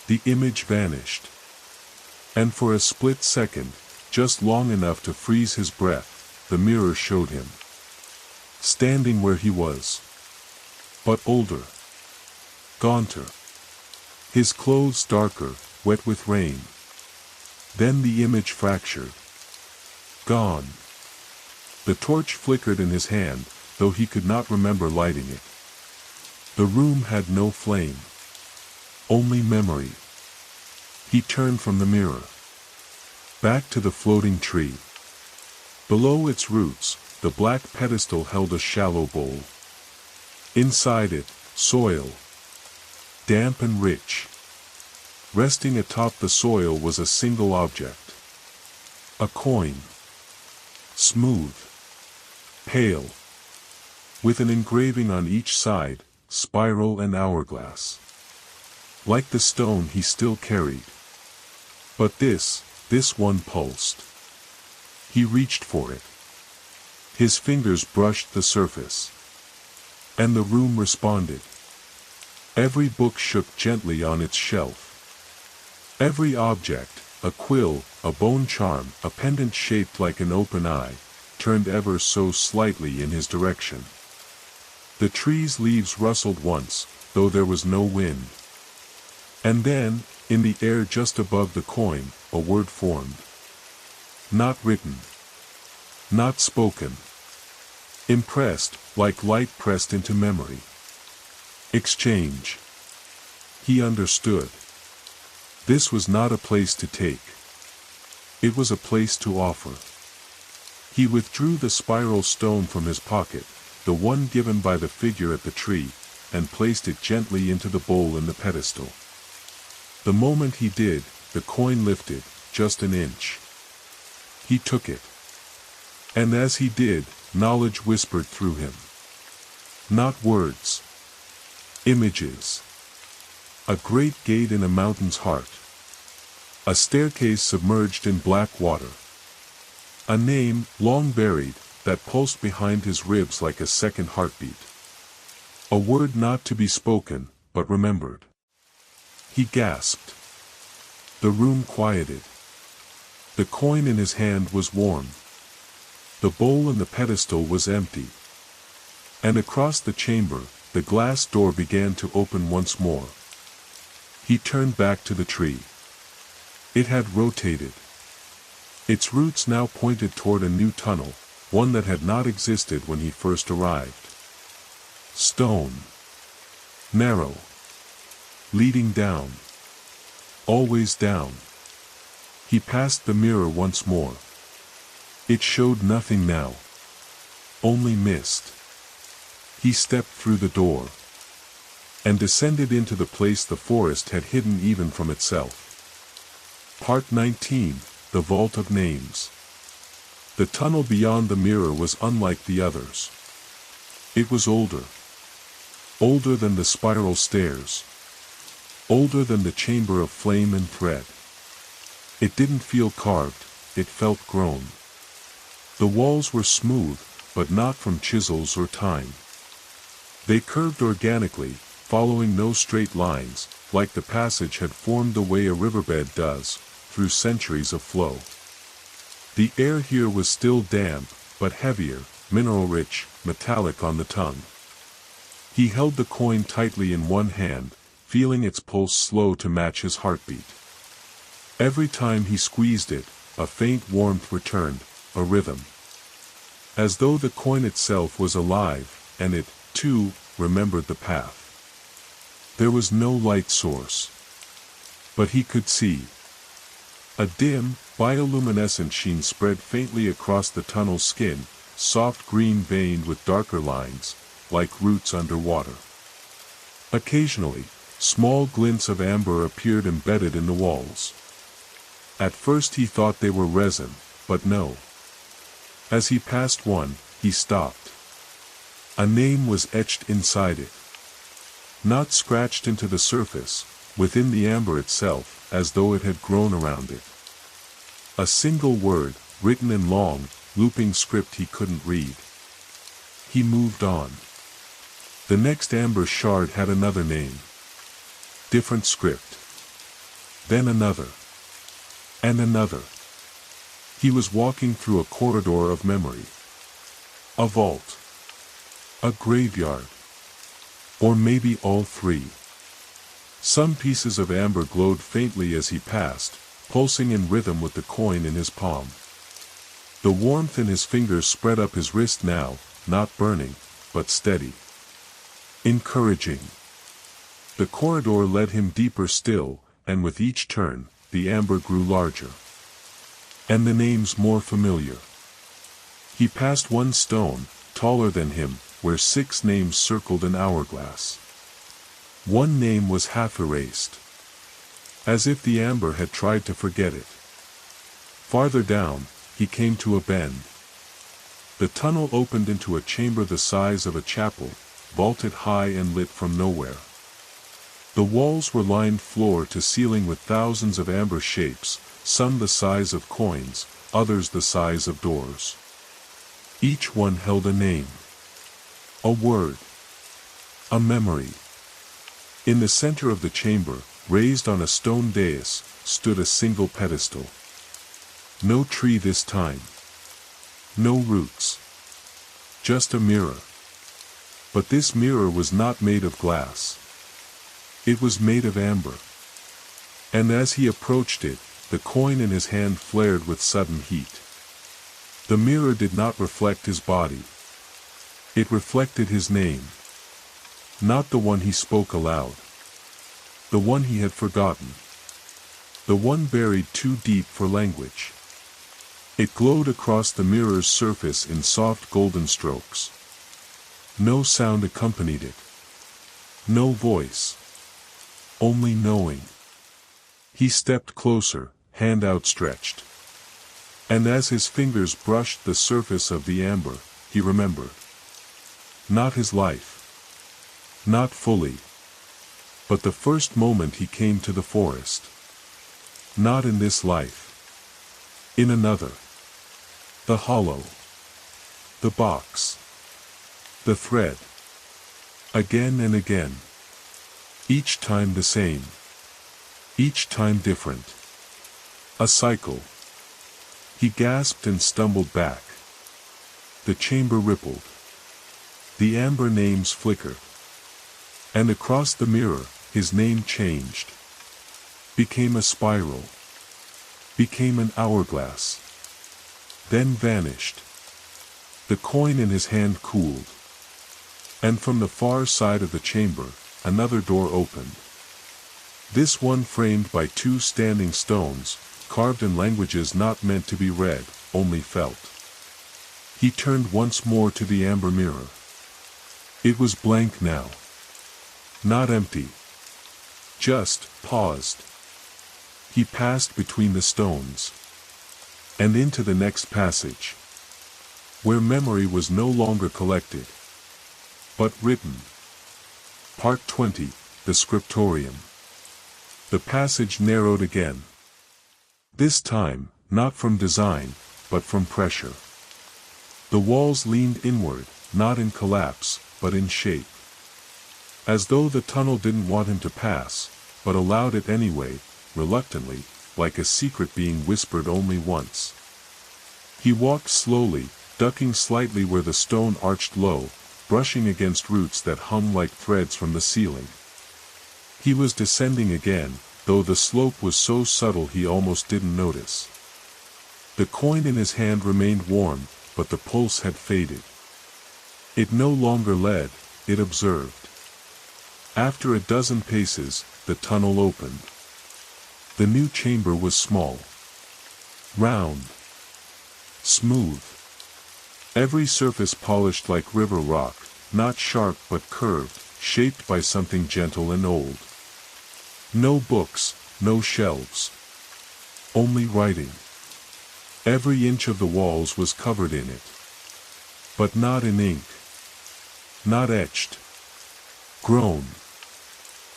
The image vanished. And for a split second, just long enough to freeze his breath, the mirror showed him. Standing where he was. But older. Gaunter. His clothes darker, wet with rain. Then the image fractured. Gone. The torch flickered in his hand, though he could not remember lighting it. The room had no flame. Only memory. He turned from the mirror. Back to the floating tree. Below its roots, the black pedestal held a shallow bowl. Inside it, soil. Damp and rich. Resting atop the soil was a single object. A coin. Smooth. Pale. With an engraving on each side, spiral and hourglass. Like the stone he still carried. But this one pulsed. He reached for it. His fingers brushed the surface. And the room responded. Every book shook gently on its shelf. Every object, a quill, a bone charm, a pendant shaped like an open eye, turned ever so slightly in his direction. The tree's leaves rustled once, though there was no wind. And then, in the air just above the coin, a word formed. Not written. Not spoken. Impressed, like light pressed into memory. Exchange. He understood. This was not a place to take. It was a place to offer. He withdrew the spiral stone from his pocket, the one given by the figure at the tree, and placed it gently into the bowl in the pedestal. The moment he did, the coin lifted, just an inch. He took it. And as he did, knowledge whispered through him. Not words. Images. A great gate in a mountain's heart. A staircase submerged in black water. A name, long buried, that pulsed behind his ribs like a second heartbeat. A word not to be spoken, but remembered. He gasped. The room quieted. The coin in his hand was warm. The bowl in the pedestal was empty. And across the chamber, the glass door began to open once more. He turned back to the tree. It had rotated. Its roots now pointed toward a new tunnel, one that had not existed when he first arrived. Stone. Narrow. Leading down. Always down. He passed the mirror once more. It showed nothing now. Only mist. He stepped through the door. And descended into the place the forest had hidden even from itself. Part 19, The Vault of Names. The tunnel beyond the mirror was unlike the others. It was older. Older than the spiral stairs. Older than the chamber of flame and thread. It didn't feel carved, it felt grown. The walls were smooth, but not from chisels or time. They curved organically, following no straight lines, like the passage had formed the way a riverbed does, through centuries of flow. The air here was still damp, but heavier, mineral-rich, metallic on the tongue. He held the coin tightly in one hand, feeling its pulse slow to match his heartbeat. Every time he squeezed it, a faint warmth returned, a rhythm. As though the coin itself was alive, and it, too, remembered the path. There was no light source. But he could see. A dim, bioluminescent sheen spread faintly across the tunnel's skin, soft green veined with darker lines, like roots underwater. Occasionally, small glints of amber appeared embedded in the walls. At first he thought they were resin, but no. As he passed one, he stopped. A name was etched inside it. Not scratched into the surface, within the amber itself, as though it had grown around it. A single word, written in long, looping script he couldn't read. He moved on. The next amber shard had another name. Different script. Then another. And another. He was walking through a corridor of memory. A vault. A graveyard. Or maybe all three. Some pieces of amber glowed faintly as he passed, pulsing in rhythm with the coin in his palm. The warmth in his fingers spread up his wrist now, not burning, but steady. Encouraging. The corridor led him deeper still, and with each turn, the amber grew larger. And the names more familiar. He passed one stone, taller than him, where 6 names circled an hourglass. One name was half erased. As if the amber had tried to forget it. Farther down, he came to a bend. The tunnel opened into a chamber the size of a chapel, vaulted high and lit from nowhere. The walls were lined floor to ceiling with thousands of amber shapes, some the size of coins, others the size of doors. Each one held a name. A word. A memory. In the center of the chamber, raised on a stone dais, stood a single pedestal. No tree this time. No roots. Just a mirror. But this mirror was not made of glass. It was made of amber. And as he approached it, the coin in his hand flared with sudden heat. The mirror did not reflect his body. It reflected his name. Not the one he spoke aloud. The one he had forgotten. The one buried too deep for language. It glowed across the mirror's surface in soft golden strokes. No sound accompanied it. No voice. Only knowing. He stepped closer, hand outstretched. And as his fingers brushed the surface of the amber, he remembered. Not his life. Not fully. But the first moment he came to the forest. Not in this life. In another. The hollow. The box. The thread. Again and again. Each time the same. Each time different. A cycle. He gasped and stumbled back. The chamber rippled. The amber names flickered. And across the mirror, his name changed. Became a spiral. Became an hourglass. Then vanished. The coin in his hand cooled. And from the far side of the chamber, another door opened. This one framed by 2 standing stones, carved in languages not meant to be read, only felt. He turned once more to the amber mirror. It was blank now. Not empty. Just paused. He passed between the stones. And into the next passage. Where memory was no longer collected. But written. Part 20, The Scriptorium. The passage narrowed again. This time, not from design, but from pressure. The walls leaned inward, not in collapse, but in shape. As though the tunnel didn't want him to pass, but allowed it anyway, reluctantly, like a secret being whispered only once. He walked slowly, ducking slightly where the stone arched low, brushing against roots that hung like threads from the ceiling. He was descending again, though the slope was so subtle he almost didn't notice. The coin in his hand remained warm, but the pulse had faded. It no longer led, it observed. After a dozen paces, the tunnel opened. The new chamber was small. Round. Smooth. Every surface polished like river rock, not sharp but curved, shaped by something gentle and old. No books, no shelves. Only writing. Every inch of the walls was covered in it. But not in ink. Not etched. Grown.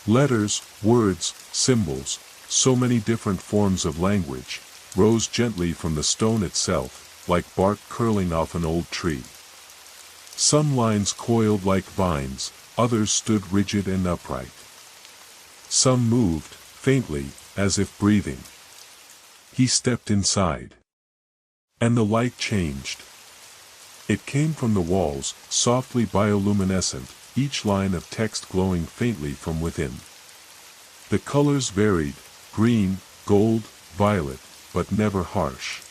Letters, words, symbols, so many different forms of language, rose gently from the stone itself, like bark curling off an old tree. Some lines coiled like vines, others stood rigid and upright. Some moved, faintly, as if breathing. He stepped inside. And the light changed. It came from the walls, softly bioluminescent, each line of text glowing faintly from within. The colors varied, green, gold, violet, but never harsh.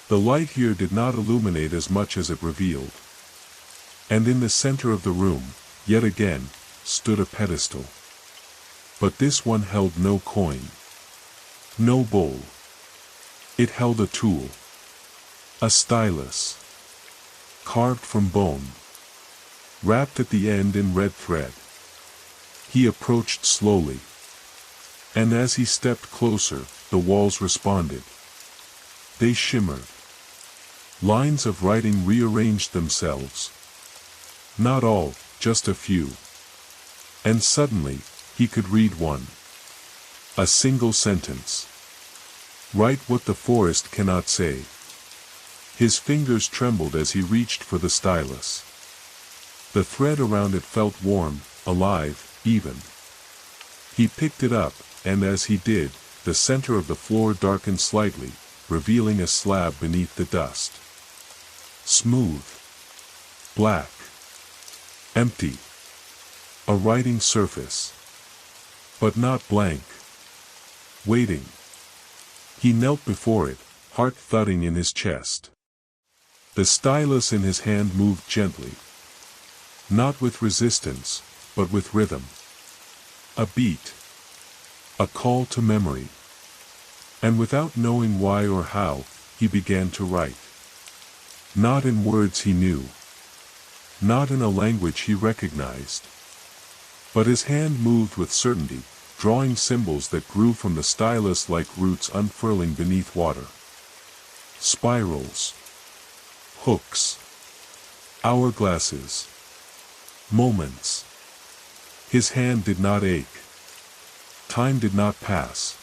The light here did not illuminate as much as it revealed. And in the center of the room, yet again, stood a pedestal. But this one held no coin. No bowl. It held a tool. A stylus. Carved from bone. Wrapped at the end in red thread. He approached slowly. And as he stepped closer, the walls responded. They shimmered. Lines of writing rearranged themselves. Not all, just a few. And suddenly, he could read one. A single sentence. Write what the forest cannot say. His fingers trembled as he reached for the stylus. The thread around it felt warm, alive, even. He picked it up, and as he did, the center of the floor darkened slightly, revealing a slab beneath the dust. Smooth. Black. Empty. A writing surface. But not blank. Waiting. He knelt before it, heart thudding in his chest. The stylus in his hand moved gently. Not with resistance, but with rhythm. A beat. A call to memory. And without knowing why or how, he began to write. Not in words he knew. Not in a language he recognized. But his hand moved with certainty, drawing symbols that grew from the stylus like roots unfurling beneath water. Spirals. Hooks. Hourglasses. Moments. His hand did not ache. Time did not pass.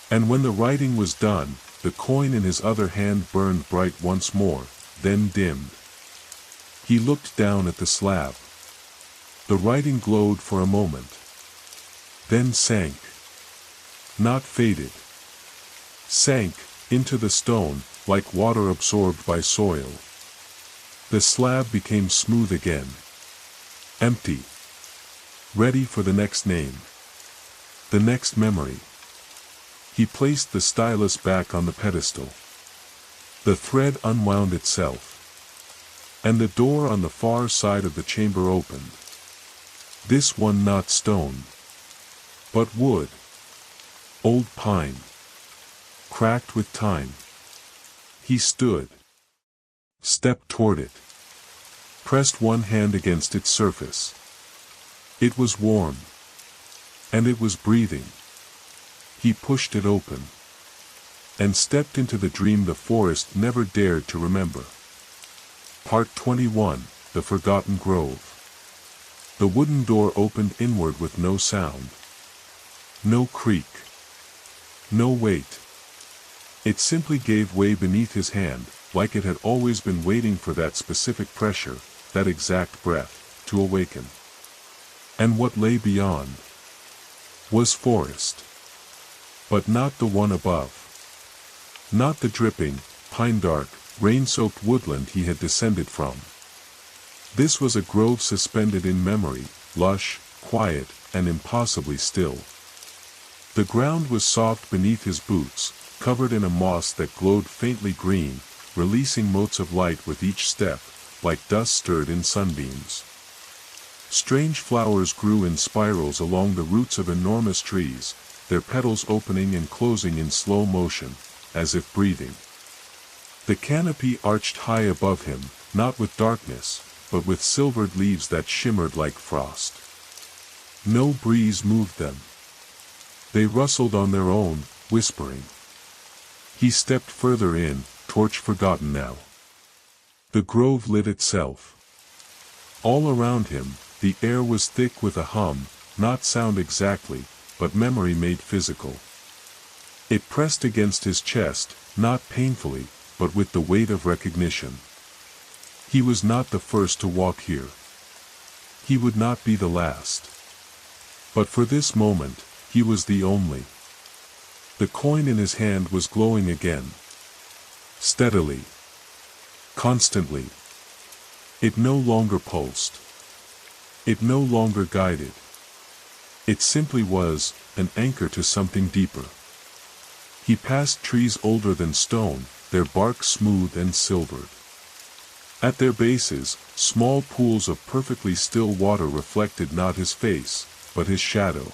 And when the writing was done, the coin in his other hand burned bright once more, then dimmed. He looked down at the slab. The writing glowed for a moment. Then sank. Not faded. Sank, into the stone, like water absorbed by soil. The slab became smooth again. Empty. Ready for the next name. The next memory. He placed the stylus back on the pedestal. The thread unwound itself. And the door on the far side of the chamber opened. This one not stone. But wood. Old pine. Cracked with time. He stood. Stepped toward it. Pressed one hand against its surface. It was warm. And it was breathing. He pushed it open. And stepped into the dream the forest never dared to remember. Part 21, The Forgotten Grove. The wooden door opened inward with no sound. No creak. No weight. It simply gave way beneath his hand, like it had always been waiting for that specific pressure, that exact breath, to awaken. And what lay beyond was forest. But not the one above. Not the dripping, pine-dark, rain-soaked woodland he had descended from. This was a grove suspended in memory, lush, quiet, and impossibly still. The ground was soft beneath his boots, covered in a moss that glowed faintly green, releasing motes of light with each step, like dust stirred in sunbeams. Strange flowers grew in spirals along the roots of enormous trees, their petals opening and closing in slow motion, as if breathing. The canopy arched high above him, not with darkness, but with silvered leaves that shimmered like frost. No breeze moved them. They rustled on their own, whispering. He stepped further in, torch forgotten now. The grove lit itself. All around him, the air was thick with a hum, not sound exactly, but memory made physical. It pressed against his chest, not painfully, but with the weight of recognition. He was not the first to walk here. He would not be the last. But for this moment, he was the only. The coin in his hand was glowing again. Steadily. Constantly. It no longer pulsed. It no longer guided. It simply was an anchor to something deeper. He passed trees older than stone, their bark smooth and silvered. At their bases, small pools of perfectly still water reflected not his face, but his shadow.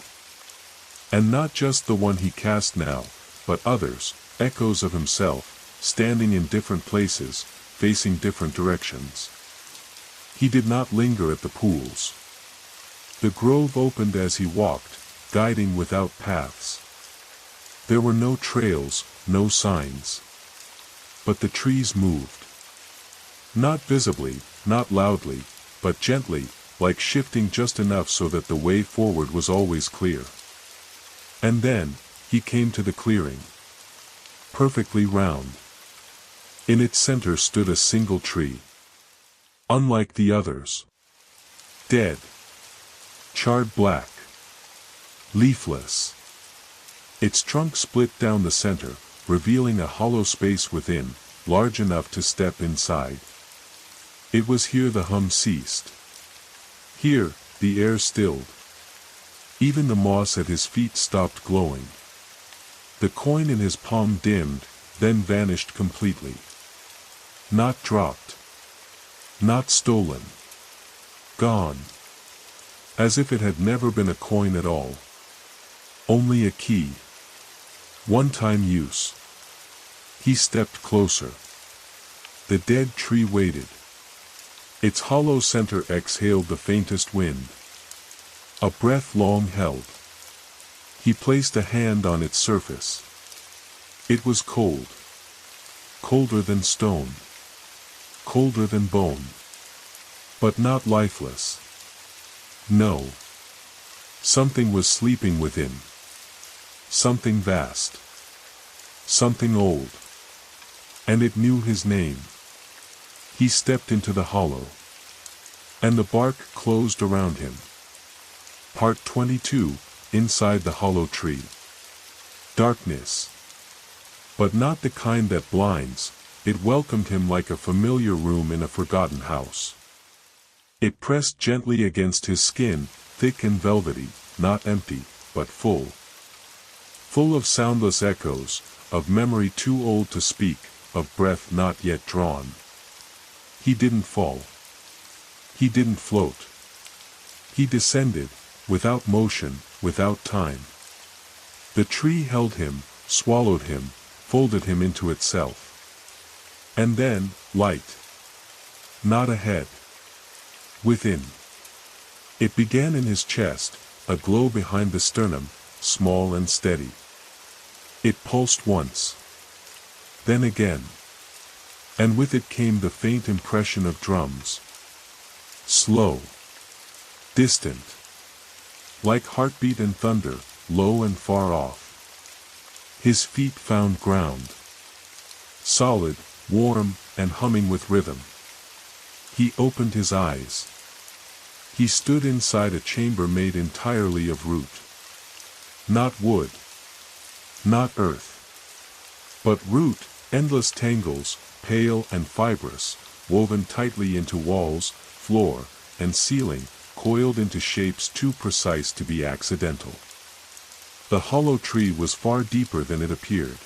And not just the one he cast now, but others, echoes of himself, standing in different places, facing different directions. He did not linger at the pools. The grove opened as he walked, guiding without paths. There were no trails, no signs. But the trees moved. Not visibly, not loudly, but gently, like shifting just enough so that the way forward was always clear. And then, he came to the clearing. Perfectly round. In its center stood a single tree. Unlike the others. Dead. Charred black. Leafless. Its trunk split down the center, revealing a hollow space within, large enough to step inside. It was here the hum ceased. Here, the air stilled. Even the moss at his feet stopped glowing. The coin in his palm dimmed, then vanished completely. Not dropped. Not stolen. Gone. As if it had never been a coin at all. Only a key. One-time use. He stepped closer. The dead tree waited. Its hollow center exhaled the faintest wind. A breath long held. He placed a hand on its surface. It was cold. Colder than stone. Colder than bone. But not lifeless. No. Something was sleeping within. Something vast. Something old. And it knew his name. He stepped into the hollow. And the bark closed around him. Part 22, Inside the Hollow Tree. Darkness. But not the kind that blinds, it welcomed him like a familiar room in a forgotten house. It pressed gently against his skin, thick and velvety, not empty, but full. Full of soundless echoes, of memory too old to speak, of breath not yet drawn. He didn't fall. He didn't float. He descended, without motion, without time. The tree held him, swallowed him, folded him into itself. And then, light. Not ahead. Within. It began in his chest, a glow behind the sternum, small and steady. It pulsed once. Then again. And with it came the faint impression of drums. Slow. Distant. Like heartbeat and thunder, low and far off. His feet found ground. Solid, warm, and humming with rhythm. He opened his eyes. He stood inside a chamber made entirely of root. Not wood. Not earth. But root, endless tangles, pale and fibrous, woven tightly into walls, floor, and ceiling, coiled into shapes too precise to be accidental. The hollow tree was far deeper than it appeared.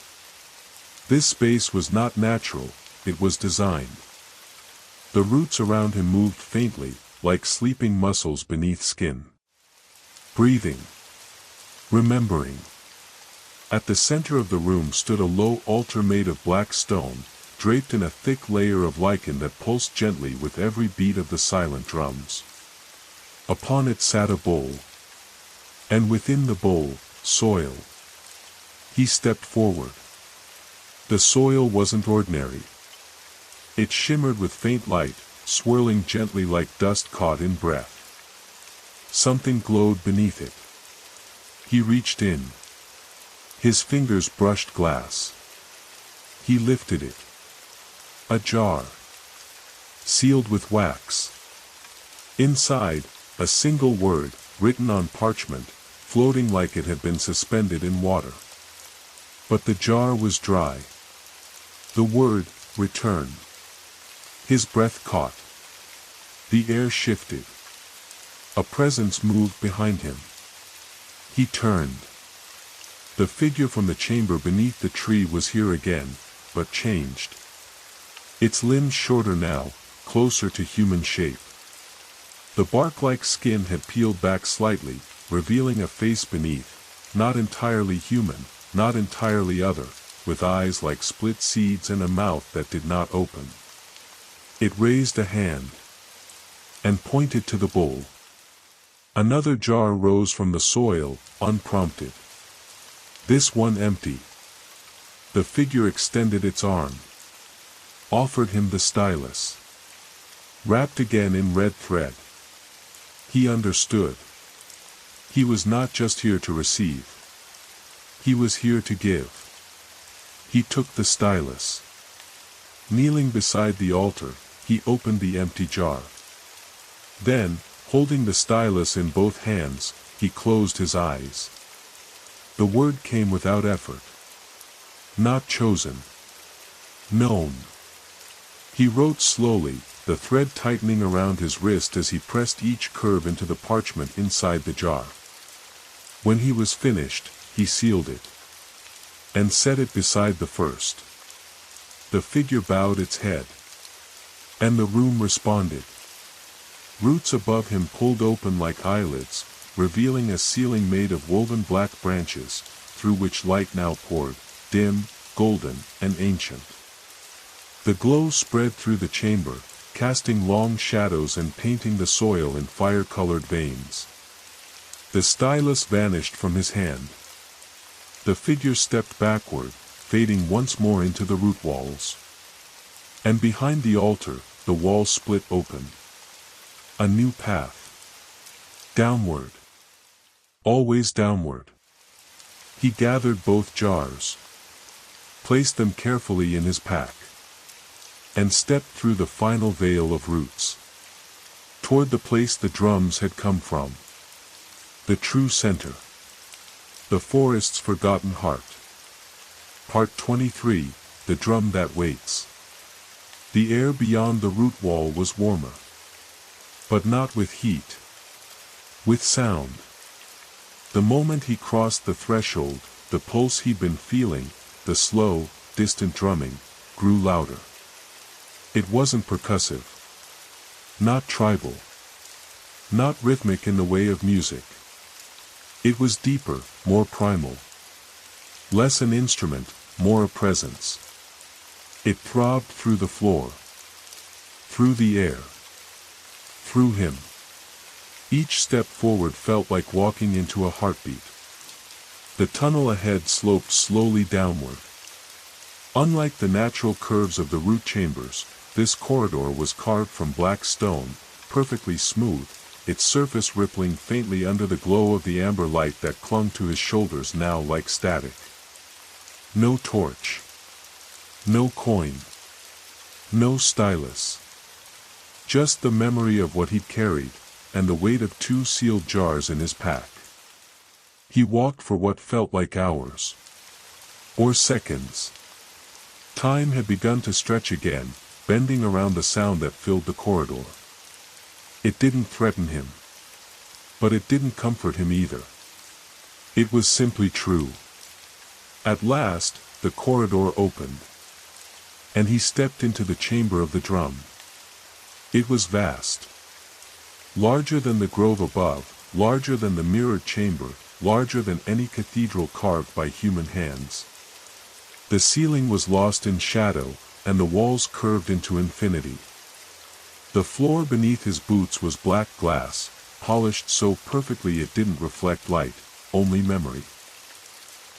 This space was not natural, it was designed. The roots around him moved faintly, like sleeping muscles beneath skin. Breathing. Remembering. At the center of the room stood a low altar made of black stone, draped in a thick layer of lichen that pulsed gently with every beat of the silent drums. Upon it sat a bowl. And within the bowl, soil. He stepped forward. The soil wasn't ordinary. It shimmered with faint light, swirling gently like dust caught in breath. Something glowed beneath it. He reached in. His fingers brushed glass. He lifted it. A jar. Sealed with wax. Inside, a single word, written on parchment, floating like it had been suspended in water. But the jar was dry. The word, return. His breath caught. The air shifted. A presence moved behind him. He turned. The figure from the chamber beneath the tree was here again, but changed. Its limbs shorter now, closer to human shape. The bark-like skin had peeled back slightly, revealing a face beneath, not entirely human, not entirely other, with eyes like split seeds and a mouth that did not open. It raised a hand and pointed to the bowl. Another jar rose from the soil, unprompted. This one empty. The figure extended its arm, offered him the stylus, wrapped again in red thread. He understood. He was not just here to receive. He was here to give. He took the stylus. Kneeling beside the altar, he opened the empty jar. Then, holding the stylus in both hands, he closed his eyes. The word came without effort. Not chosen. Known. He wrote slowly, the thread tightening around his wrist as he pressed each curve into the parchment inside the jar. When he was finished, he sealed it and set it beside the first. The figure bowed its head, and the room responded. Roots above him pulled open like eyelids, revealing a ceiling made of woven black branches, through which light now poured, dim, golden, and ancient. The glow spread through the chamber, casting long shadows and painting the soil in fire-colored veins. The stylus vanished from his hand. The figure stepped backward, fading once more into the root walls. And behind the altar, the wall split open. A new path. Downward. Always downward. He gathered both jars, placed them carefully in his pack, and stepped through the final veil of roots, toward the place the drums had come from. The true center. The forest's forgotten heart. Part 23, The Drum That Waits. The air beyond the root wall was warmer. But not with heat. With sound. The moment he crossed the threshold, the pulse he'd been feeling, the slow, distant drumming, grew louder. It wasn't percussive. Not tribal. Not rhythmic in the way of music. It was deeper, more primal. Less an instrument, more a presence. It throbbed through the floor. Through the air. Through him. Each step forward felt like walking into a heartbeat. The tunnel ahead sloped slowly downward. Unlike the natural curves of the root chambers, this corridor was carved from black stone, perfectly smooth, its surface rippling faintly under the glow of the amber light that clung to his shoulders now like static. No torch. No coin. No stylus. Just the memory of what he'd carried, and the weight of 2 sealed jars in his pack. He walked for what felt like hours. Or seconds. Time had begun to stretch again, bending around the sound that filled the corridor. It didn't threaten him. But it didn't comfort him either. It was simply true. At last, the corridor opened. And he stepped into the chamber of the drum. It was vast. Larger than the grove above, larger than the mirrored chamber, larger than any cathedral carved by human hands. The ceiling was lost in shadow, and the walls curved into infinity. The floor beneath his boots was black glass, polished so perfectly it didn't reflect light, only memory.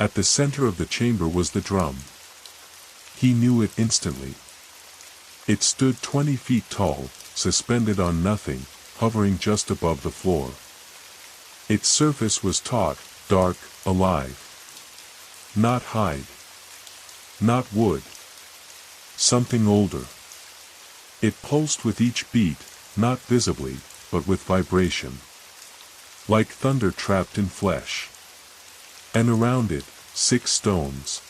At the center of the chamber was the drum. He knew it instantly. It stood 20 feet tall, suspended on nothing, hovering just above the floor. Its surface was taut, dark, alive. Not hide. Not wood. Something older. It pulsed with each beat, not visibly, but with vibration. like thunder trapped in flesh. And around it, 6 stones.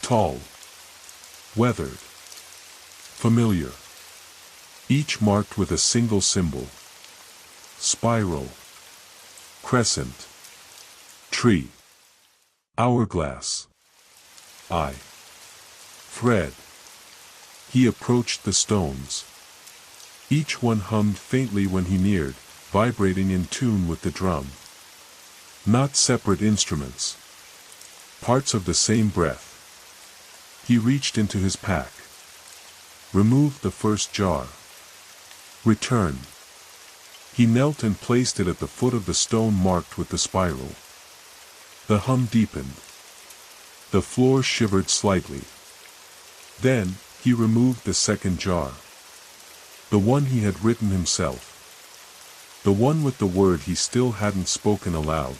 Tall. Weathered. Familiar. Each marked with a single symbol. Spiral. Crescent. Tree. Hourglass. Eye. Thread. He approached the stones. Each one hummed faintly when he neared, vibrating in tune with the drum. Not separate instruments. Parts of the same breath. He reached into his pack. Removed the first jar. Return. He knelt and placed it at the foot of the stone marked with the spiral. The hum deepened. The floor shivered slightly. Then, he removed the second jar. The one he had written himself. The one with the word he still hadn't spoken aloud.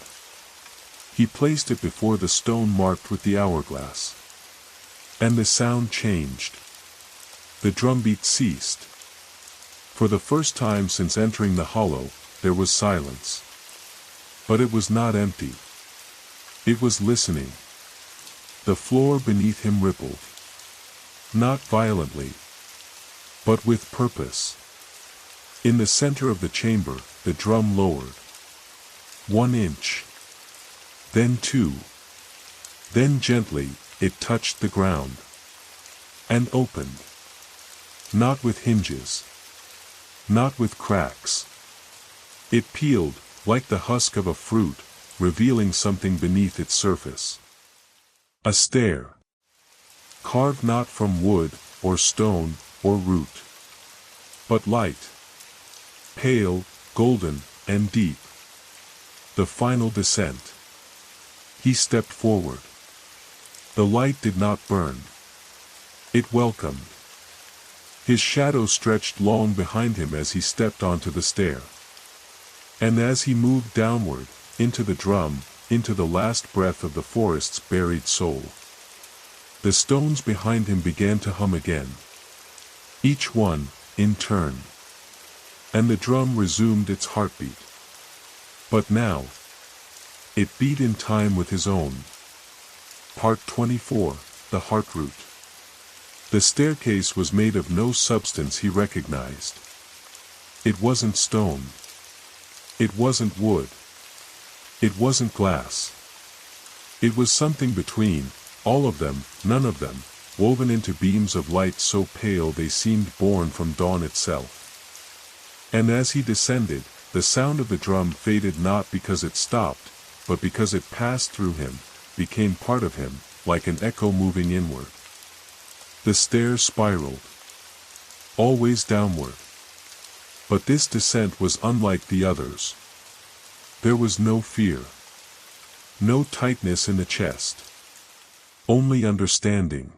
He placed it before the stone marked with the hourglass. And the sound changed. The drumbeat ceased. For the first time since entering the hollow, there was silence. But it was not empty. It was listening. The floor beneath him rippled. Not violently, but with purpose. In the center of the chamber, the drum lowered. 1 inch. Then 2. Then gently, it touched the ground. And opened. Not with hinges. Not with cracks. It peeled, like the husk of a fruit, revealing something beneath its surface. A stair. Carved not from wood, or stone, or root. But light. Pale, golden, and deep. The final descent. He stepped forward. The light did not burn. It welcomed. His shadow stretched long behind him as he stepped onto the stair. And as he moved downward, into the drum, into the last breath of the forest's buried soul, the stones behind him began to hum again. Each one, in turn. And the drum resumed its heartbeat. But now, it beat in time with his own. Part 24, The Heartroot. The staircase was made of no substance he recognized. It wasn't stone. It wasn't wood. It wasn't glass. It was something between, all of them, none of them, woven into beams of light so pale they seemed born from dawn itself. And as he descended, the sound of the drum faded not because it stopped, but because it passed through him, became part of him, like an echo moving inward. The stairs spiraled. Always downward. But this descent was unlike the others. There was no fear. No tightness in the chest. Only understanding.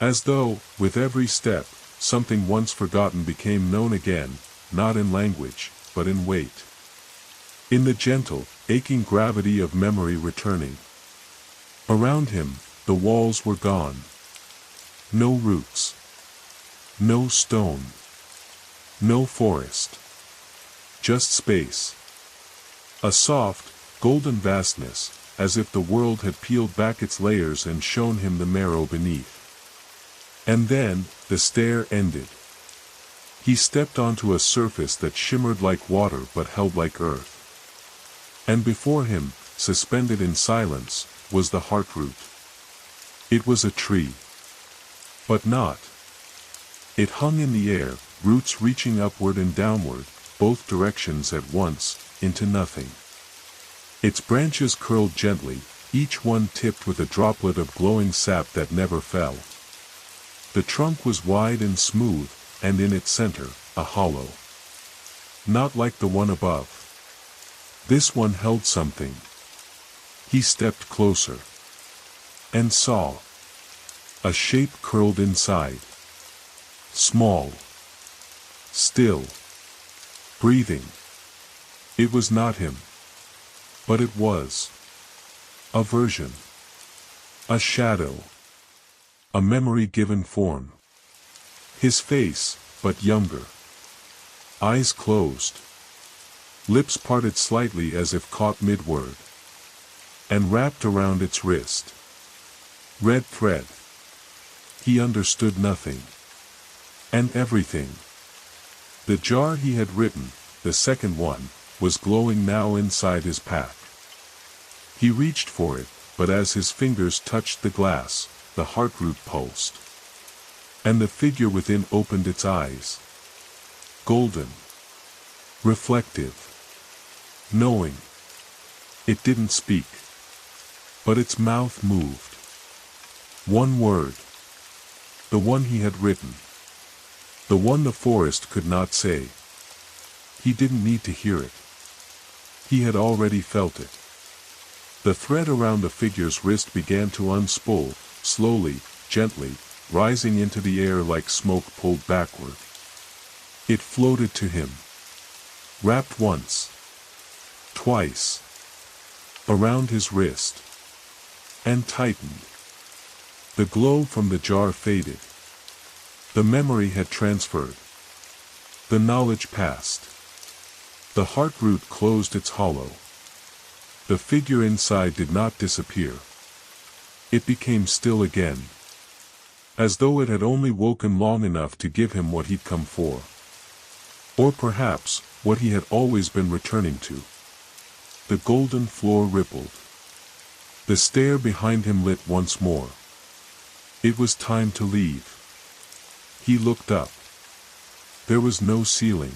As though, with every step, something once forgotten became known again, not in language, but in weight. In the gentle, aching gravity of memory returning. Around him, the walls were gone. No roots. No stone. No forest. Just space. A soft, golden vastness, as if the world had peeled back its layers and shown him the marrow beneath. And then, the stair ended. He stepped onto a surface that shimmered like water but held like earth. And before him, suspended in silence, was the heartroot. It was a tree. But not. It hung in the air, roots reaching upward and downward, both directions at once, into nothing. Its branches curled gently, each one tipped with a droplet of glowing sap that never fell. The trunk was wide and smooth, and in its center, a hollow. Not like the one above. This one held something. He stepped closer. And saw. A shape curled inside. Small. Still. Breathing. It was not him. But it was. A version. A shadow. A memory given form. His face, but younger. Eyes closed. lips parted slightly as if caught mid-word, and wrapped around its wrist. Red thread. He understood nothing. And everything. The jar he had written, the second one, was glowing now inside his pack. He reached for it, but as his fingers touched the glass, the heartroot pulsed. And the figure within opened its eyes. Golden. Reflective. Knowing. It didn't speak. But its mouth moved. One word. The one he had written. The one the forest could not say. He didn't need to hear it. He had already felt it. The thread around the figure's wrist began to unspool, slowly, gently, rising into the air like smoke pulled backward. It floated to him. Wrapped once. Twice. Around his wrist. And tightened. The glow from the jar faded. The memory had transferred. The knowledge passed. The heartroot closed its hollow. The figure inside did not disappear. It became still again. As though it had only woken long enough to give him what he'd come for. Or perhaps, what he had always been returning to. The golden floor rippled. The stair behind him lit once more. It was time to leave. He looked up. There was no ceiling.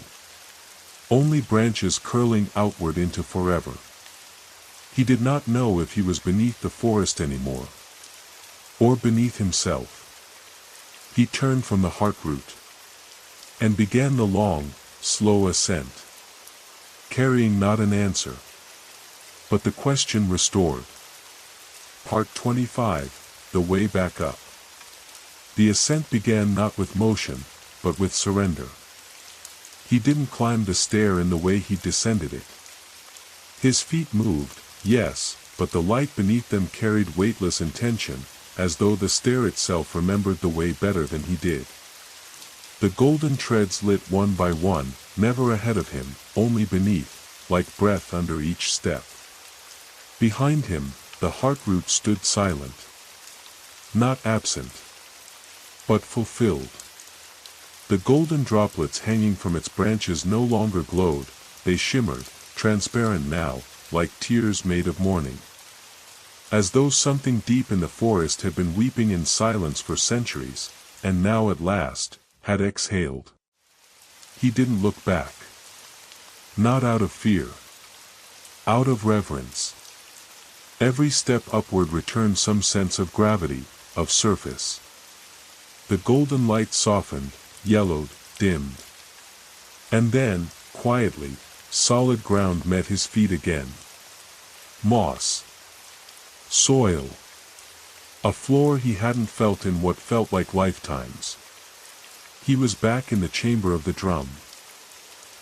Only branches curling outward into forever. He did not know if he was beneath the forest anymore. Or beneath himself. He turned from the heartroot. And began the long, slow ascent. Carrying not an answer. But the question restored. Part 25, The Way Back Up. The ascent began not with motion, but with surrender. He didn't climb the stair in the way he descended it. His feet moved, yes, but the light beneath them carried weightless intention, as though the stair itself remembered the way better than he did. The golden treads lit one by one, never ahead of him, only beneath, like breath under each step. Behind him, the heartroot stood silent. Not absent. But fulfilled. The golden droplets hanging from its branches no longer glowed, they shimmered, transparent now, like tears made of mourning. As though something deep in the forest had been weeping in silence for centuries, and now at last, had exhaled. He didn't look back. Not out of fear. Out of reverence. Every step upward returned some sense of gravity, of surface. The golden light softened, yellowed, dimmed. And then, quietly, solid ground met his feet again. Moss. Soil. A floor he hadn't felt in what felt like lifetimes. He was back in the chamber of the drum.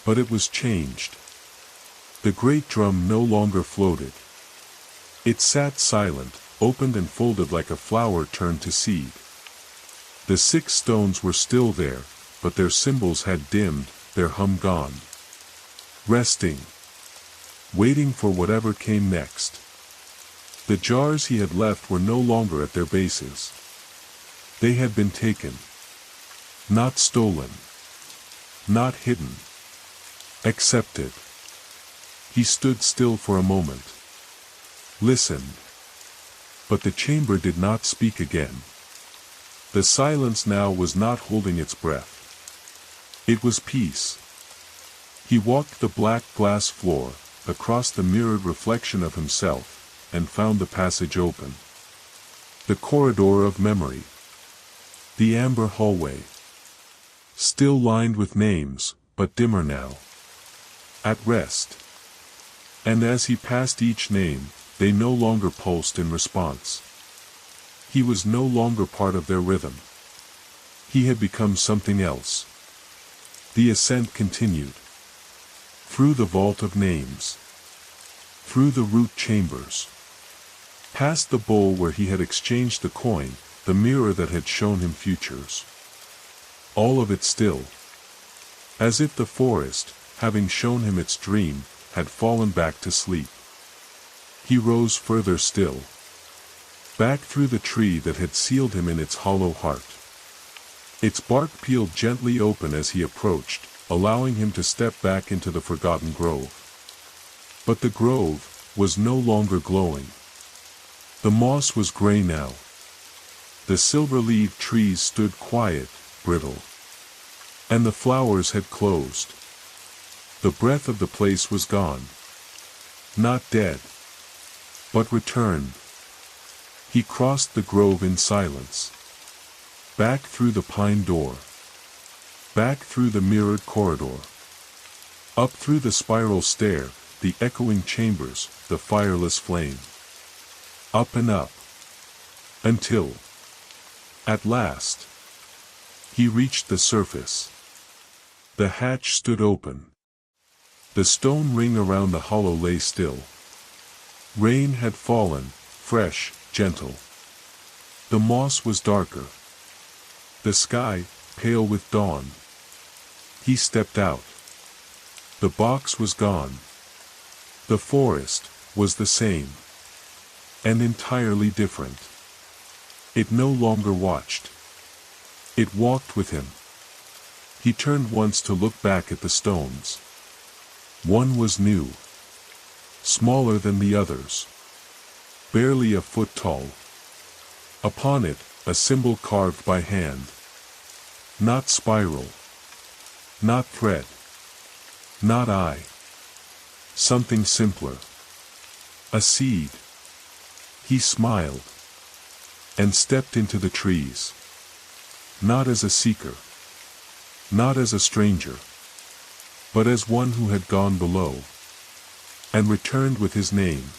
But it was changed. The great drum no longer floated. It sat silent, opened and folded like a flower turned to seed. The 6 stones were still there, but their symbols had dimmed, their hum gone. Resting. Waiting for whatever came next. The jars he had left were no longer at their bases. They had been taken. Not stolen. Not hidden. Accepted. He stood still for a moment. Listened. But the chamber did not speak again. The silence now was not holding its breath. It was peace. He walked the black glass floor, across the mirrored reflection of himself, and found the passage open. The corridor of memory. The amber hallway. Still lined with names, but dimmer now. At rest. And as he passed each name, they no longer pulsed in response. He was no longer part of their rhythm. He had become something else. The ascent continued. Through the vault of names. Through the root chambers. Past the bowl where he had exchanged the coin, the mirror that had shown him futures. All of it still. As if the forest, having shown him its dream, had fallen back to sleep. He rose further still. Back through the tree that had sealed him in its hollow heart. Its bark peeled gently open as he approached, allowing him to step back into the forgotten grove. But the grove was no longer glowing. The moss was gray now. The silver-leaved trees stood quiet, brittle. And the flowers had closed. The breath of the place was gone. Not dead, but returned. He crossed the grove in silence. Back through the pine door. Back through the mirrored corridor. Up through the spiral stair, the echoing chambers, the fireless flame. Up and up. Until, at last, he reached the surface. The hatch stood open. The stone ring around the hollow lay still. Rain had fallen, fresh, gentle. The moss was darker. The sky, pale with dawn. He stepped out. The box was gone. The forest was the same. And entirely different. It no longer watched. It walked with him. He turned once to look back at the stones. One was new. Smaller than the others. Barely a foot tall. Upon it, a symbol carved by hand. Not spiral. Not thread. Not eye. Something simpler. A seed. He smiled. And stepped into the trees. Not as a seeker. Not as a stranger. But as one who had gone below. And returned with his name.